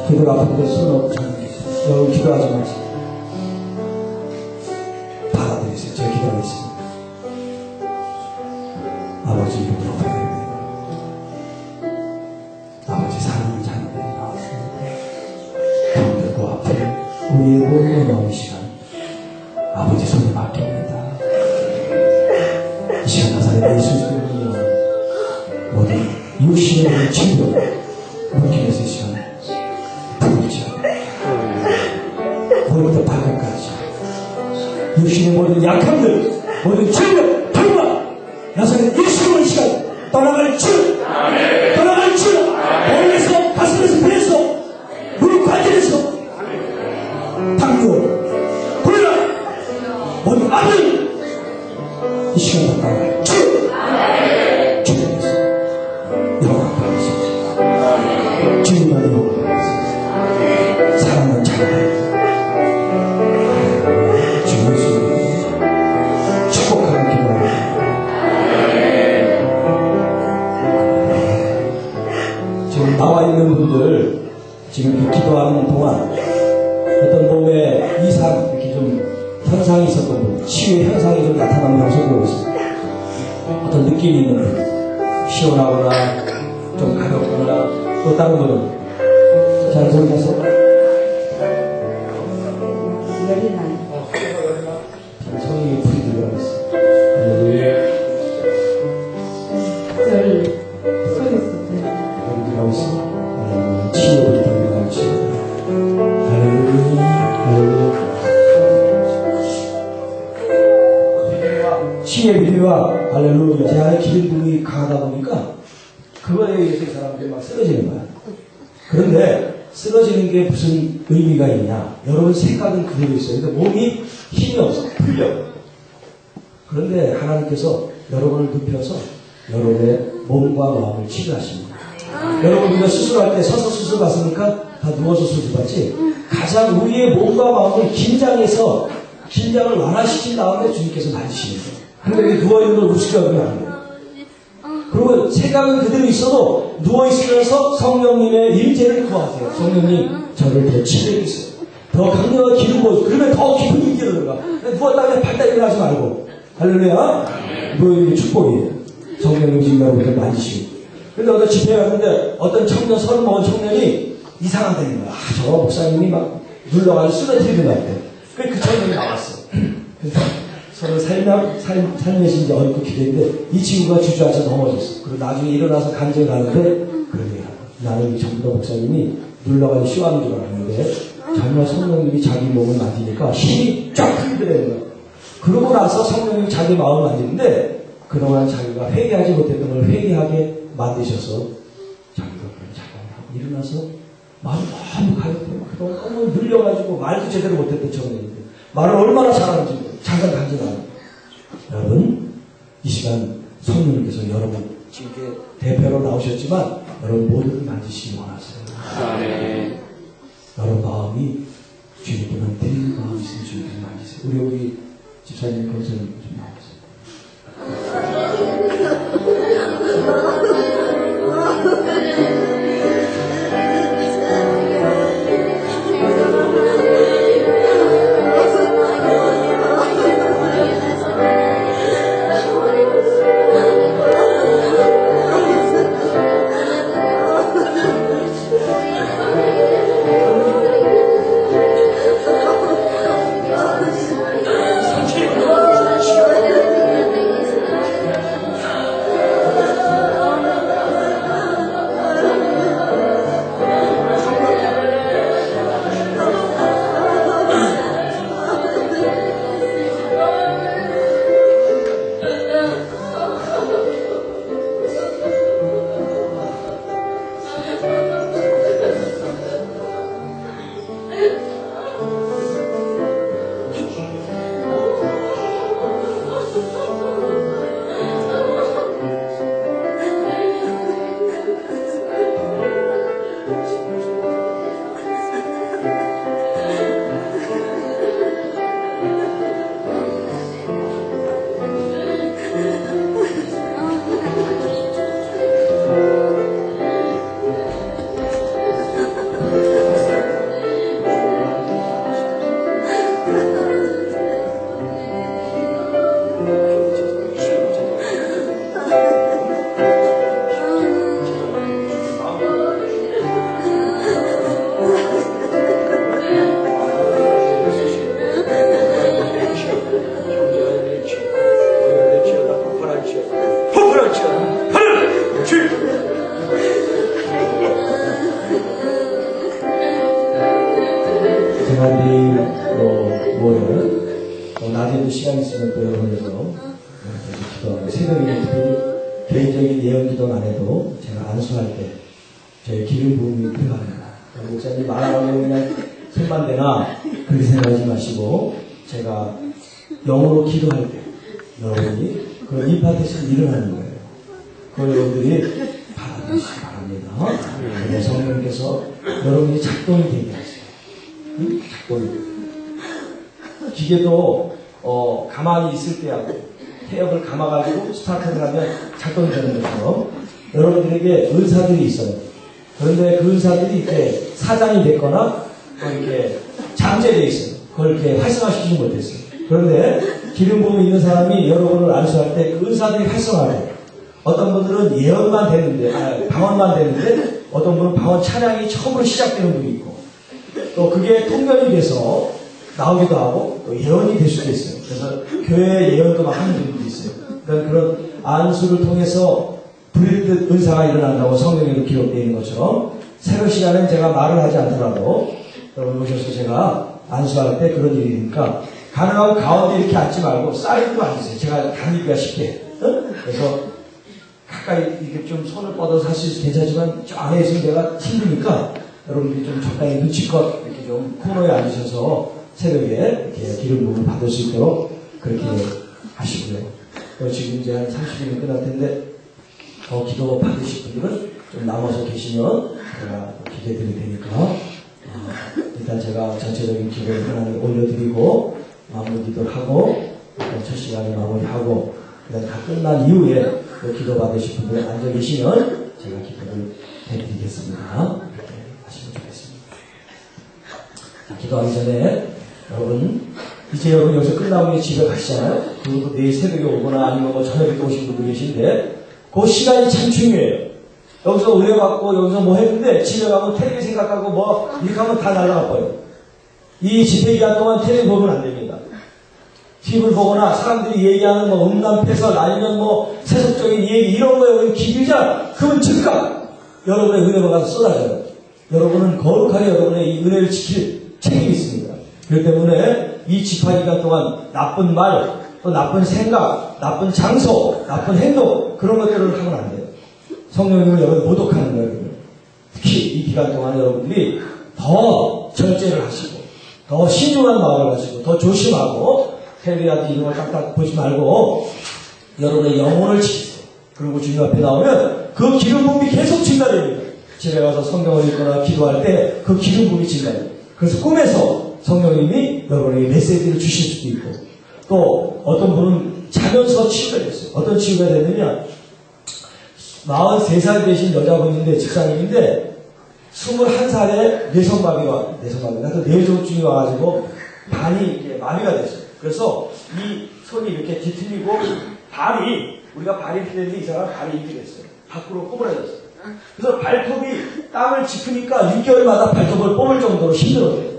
S3: 기도가 아픈데 손 없고 여러분 기도하지 마세요. 받아들이세요. 제가 기도하겠습니다. 아버지 이름으로 받아들입니다. 아버지 사랑하는 자녀들 힘들고 아픈 우리의 모든 마음 시간 아버지 손에 맡깁니다. 이 시간 나사렛 예수 그리스도의 모든 육신의 모든 치료 물질에서 이 시간 부르지 머리부터 발끝까지 육신의 모든 약함들 모든 질병 병마 나사렛 예수의 시간 떠나갈 줄 떠나갈 줄 몸에서 가슴에서 배에서 무릎 관절에서 당뇨 콜레라 모든 암을 이 시간 떠나갈 줄 주님께서 영광받으십시오. 주님만 영광받으십시오. 사랑하는 자녀들 주 예수님 축복하는 기도합니다. 지금 나와 있는 분들 지금 기도하는 동안 어떤 몸에 이상 이렇게 좀 현상이 있었던 분, 치유의 현상이 좀 나타나는 형성되고 있습니다. 어떤 느낌이 있는 분, 시원하거나 좀 가볍거나 또 다른 분은 잘 모르겠어요.
S6: 열이 나요.
S3: 성이 불이 들어가겠어요.
S6: 열 속에서
S3: 불이 들어가고 있습니다. 치유의 불이 들어가고 있습니다. 할렐루야. 치유의 비리와 할렐루야. 제 안에 기름이 강하다 보니까 그거에 의해서 이 사람들이 막 쓰러지는 거야. 그런데 쓰러지는 게 무슨 의미가 있냐? 여러분 생각은 그대로 있어요. 근데 몸이 힘이 없어. 풀려. 그런데 하나님께서 여러분을 눕혀서 여러분의 몸과 마음을 치료하십니다. 여러분 우리가 수술할 때 서서 수술 받습니까? 다 누워서 수술 받지? 가장 우리의 몸과 마음을 긴장해서 긴장을 완화시킨 다음에 주님께서 만지시는 거예요. 근데 이렇게 누워있는 걸 우습게 하면 안 돼요. 그리고 생각은 그대로 있어도 누워있으면서 성령님의 임재를 구하세요. 성령님 저를 더 치료해주세요. 더 강력한 기름 부어주세요. 그러면 더 깊은 임재로 들어가. 누웠다 그냥 발딱 일어나지 말고 할렐루야. 이게 축복이에요. 성령님 지금 여러분들 만지시고. 근데 어떤 집회에 갔는데 어떤 청년 30 먹은 청년이 이상하다는 거야. 저 목사님이 막 눌러가지고 쓰러뜨리는 것 같아. 그 청년이 나왔어. 그래서 서로 살며시 이제 얹고 기도했는데 이 친구가 주저앉아 넘어졌어. 그리고 나중에 일어나서 간증을 하는데 그러네요. 나는 이 전부다 목사님이 눌러가지고 쉬어하는 줄 알았는데 정말 성령님이 자기 몸을 만지니까 힘이 쫙 풀리더라는 거야. 그러고 나서 성령님이 자기 마음을 만지는데 그동안 자기가 회개하지 못했던 걸 회개하게 만드셔서 자기가 그런 작업을 하고 일어나서 마음이 너무 가볍고 그동안 너무 눌려가지고 말도 제대로 못했던 청년인데 말을 얼마나 잘하는지 잠깐 간증하는 여러분 이 시간 성령님께서 여러분 지금 대표로 나오셨지만 여러분 모두를 만지시기 원하세요.
S4: 아멘.
S3: 여러분 마음이 주님한테 마음이 있으면 주님께서 만지세요. 우리 집사님 권사님 좀 나오세요. 제가 내일 모레 낮에도 시간 있으면 또 여러분에서 기도하고 새벽에 특별히 개인적인 예언 기도 안 해도 제가 안수할 때 저희 기름 부음이 필요합니다. 목사님 말하면 그냥 손만 대나 그렇게 생각하지 마시고 제가 영어로 기도할 때 여러분이 그 임파티션 일어나는 거예요. 그걸 여러분들이 받아주시기 바랍니다. 그래서 성령께서 여러분이 작동이 되게 하세요. 응? 작동이. 기계도 가만히 있을 때하고 태엽을 감아가지고 스타트를 하면 작동이 되는 것처럼 여러분들에게 은사들이 있어요. 그런데 그 은사들이 이렇게 사장이 됐거나 또 이렇게 잠재되어 있어요. 그걸 이렇게 활성화시키지 못했어요. 그런데 기름 부음이 있는 사람이 여러분을 안수할 때 그 은사들이 활성화돼요. 어떤 분들은 예언만 되는데, 방언만 되는데, 어떤 분은 방언 찬양이 처음으로 시작되는 분이 있고, 또 그게 통변이 돼서 나오기도 하고, 또 예언이 될 수도 있어요. 그래서 교회 예언도 막 하는 분들이 있어요. 그러니까 그런 안수를 통해서 불일듯 은사가 일어난다고 성경에도 기록되어 있는 것처럼, 새벽 시간엔 제가 말을 하지 않더라도, 여러분 오셔서 제가 안수할 때 그런 일이니까, 가능하면 가운데 이렇게 앉지 말고, 사이드로 앉으세요. 제가 다니기가 쉽게. 그래서, 가까이 이렇게 좀 손을 뻗어서 할 수 있어도 괜찮지만 저 안에 있으면 내가 힘드니까 여러분들이 좀 적당히 눈치껏 이렇게 좀 코너에 앉으셔서 새벽에 이렇게 기름 부음을 받을 수 있도록 그렇게 하시고요. 지금 이제 한 30분이 끝날 텐데 더 기도 받으실 분들은 좀 남아서 계시면 제가 기도해 드릴 테니까 일단 제가 전체적인 기도를 하나님 올려드리고 마무리 기도를 하고 첫 시간에 마무리하고 그다음 다 끝난 이후에 또 기도 받으실 분들 앉아 계시면 제가 기도를 해드리겠습니다. 이렇게 하시면 좋겠습니다. 기도하기 전에 여러분 이제 여러분 여기서 끝나고 이제 집에 가시잖아요. 그리고 내일 새벽에 오거나 아니면 뭐 저녁에 오신 분들 계신데 그 시간이 참 중요해요. 여기서 은혜 받고 여기서 뭐 했는데 집에 가면 텔레비 생각하고 뭐 이렇게 하면 다 날아가 버려요. 이 집회 기간 동안 텔레비 보면 안 됩니다. TV를 보거나 사람들이 얘기하는 뭐 음란패설 아니면 뭐 세속적인 얘기 이런 거에 기비자 그건 즉각 여러분의 은혜가 가서 쏟아져요. 여러분은 거룩하게 여러분의 이 은혜를 지킬 책임이 있습니다. 그렇기 때문에 이 집회 기간 동안 나쁜 말, 또 나쁜 생각, 나쁜 장소, 나쁜 행동 그런 것들을 하면 안 돼요. 성령님을 여러분 모독하는 거예요. 특히 이 기간 동안 여러분들이 더 절제를 하시고 더 신중한 마음을 가지고 더 조심하고 텔레비라든지 이런 걸 딱딱 보지 말고 여러분의 영혼을 지키세요. 그리고 주님 앞에 나오면 그 기름 부음이 계속 증가됩니다. 집에 가서 성경을 읽거나 기도할 때 그 기름 부음이 증가해요. 그래서 꿈에서 성령님이 여러분에게 메시지를 주실 수도 있고 또 어떤 분은 자면서 치유가 됐어요. 어떤 치유가 됐느냐 43살 되신 여자분인데 직장인인데 21살에 뇌성마비가 또 뇌졸중이 와가지고 발이 이렇게 마비가 됐어요. 그래서 이 손이 이렇게 뒤틀리고 발이 우리가 발이 이렇게 됐는데 이 사람 발이 이렇게 됐어요. 밖으로 꼬부라졌어요. 그래서 발톱이 땅을 짚으니까 6개월마다 발톱을 뽑을 정도로 힘들어져요.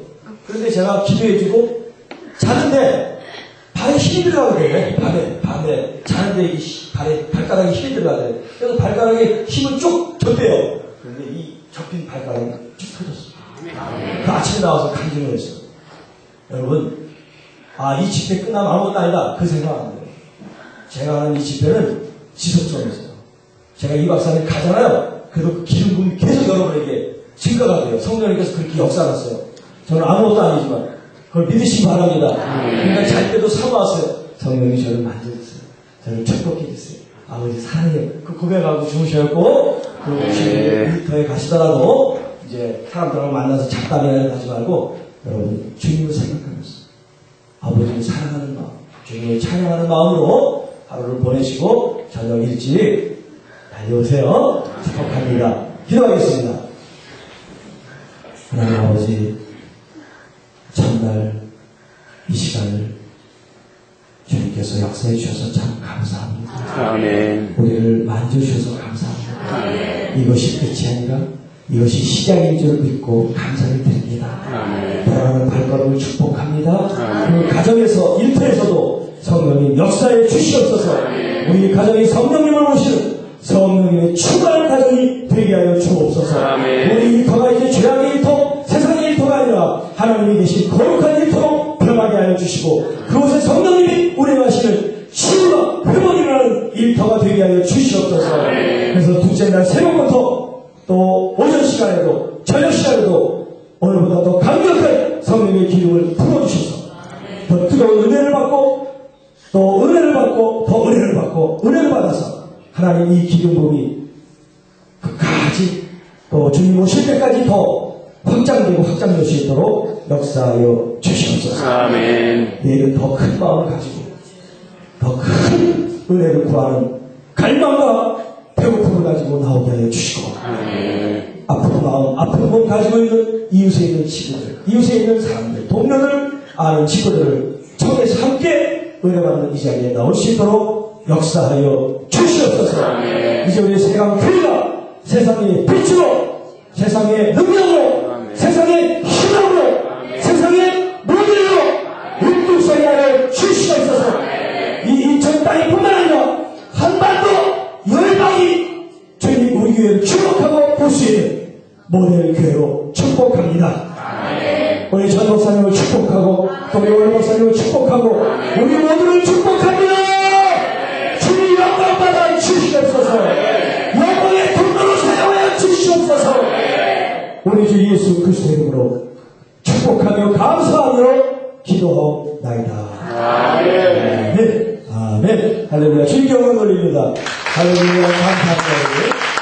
S3: 그런데 제가 기도해주고 자는데 발에 힘이 들어가게 돼. 밤에 자는데 발가락에 힘이 들어가게 돼. 그래서 발가락에 힘을 쭉 줬대요. 그런데 이 접힌 발가락이 쭉 터졌어요. 그 아침에 나와서 간증을 했어요. 여러분 이 집회 끝나면 아무것도 아니다. 그 생각 안 돼요. 제가 하는 이 집회는 지속성이 있어요. 제가 이 박사님 가잖아요. 그래도 그 기름 부음이 계속 여러분에게 증가가 돼요. 성령님께서 그렇게 역사하셨어요. 저는 아무것도 아니지만 그걸 믿으시기 바랍니다. 그러니까 잘 때도 사모하세요. 성령이 저를 만져주세요. 저를 축복해 주세요. 아버지 사랑해요. 그 고백하고 주무셨고 그리고 지금 일터에 가시더라도 이제 사람들하고 만나서 잡담이나 하지 말고 여러분 주님을 생각하면서 아버지를 사랑하는 마음, 주님을 찬양하는 마음으로 하루를 보내시고 저녁 일찍 달려오세요. 축복합니다. 기도하겠습니다. 하나님 아버지 참날 이 시간을 주님께서 역사해 주셔서 참 감사합니다.
S4: 아멘.
S3: 우리를 만져주셔서 감사합니다. 이것이 끝이 아니라 이것이 시작인 줄 믿고 감사를 드립니다. 돌아가는 발걸음을 축복합니다. 그 가정에서 일터에서도 성령님 역사에 주시옵소서. 우리 가정이 성령님을 모시는 성령님의 추가한 가정이 되게 하여 주옵소서. 우리 일터가 이제 죄악의 일터, 세상의 일터가 아니라 하나님 하나님이 계신 거룩한 일터로 변하게 하여 주시고 그곳에 성령님이 운행하시는 치유와 회복이라는 일터가 되게 하여 주시옵소서. 그래서 둘째 날 새벽부터 또 오전 시간에도 저녁 시간에도 오늘보다 더 강력한 성령의 기름을 풀어주셔서 더 뜨거운 은혜를 받고 또 은혜를 받고 더 은혜를 받고 은혜를 받아서 하나님 이 기름 부음이 끝까지 또 주님 오실 때까지 더 확장되고 확장될 수 있도록 역사하여 주시옵소서.
S4: 아멘.
S3: 내일은 더 큰 마음을 가지고 더 큰 은혜를 구하는 갈망과 배고픔을 가지고 나오게 하여 주시고 아픈 마음, 아픈 몸 가지고 있는 이웃에 있는 친구들, 이웃에 있는 사람들, 동료들, 아는 친구들을 청해서 함께 은혜받는 이 자리에 나올 수 있도록 역사하여 주시옵소서. 이제 우리 세강교회가 세상의 빛으로, 세상의 능력으로, 세상의 희망으로, 세상의 모델로 일두서게 하여 주시옵소서. 이 인천 땅뿐만 아니라 한반도 열방이 주님 우리 교회를 주목하고 볼 수 있는 모델 교회로 축복합니다. 우리 전 목사님을 축복하고 또 우리 오늘 목사님을 축복하고 우리 모두를 축복합니다. 주님 영광 받아 주시옵소서. 영광의 통로로 사용하여 주시옵소서. 우리 주 예수 그리스도의 이름으로 축복하며 감사하며 기도하옵나이다. 아멘. 아멘. 할렐루야. 주님 영광 돌립니다. 할렐루야. 감사합니다.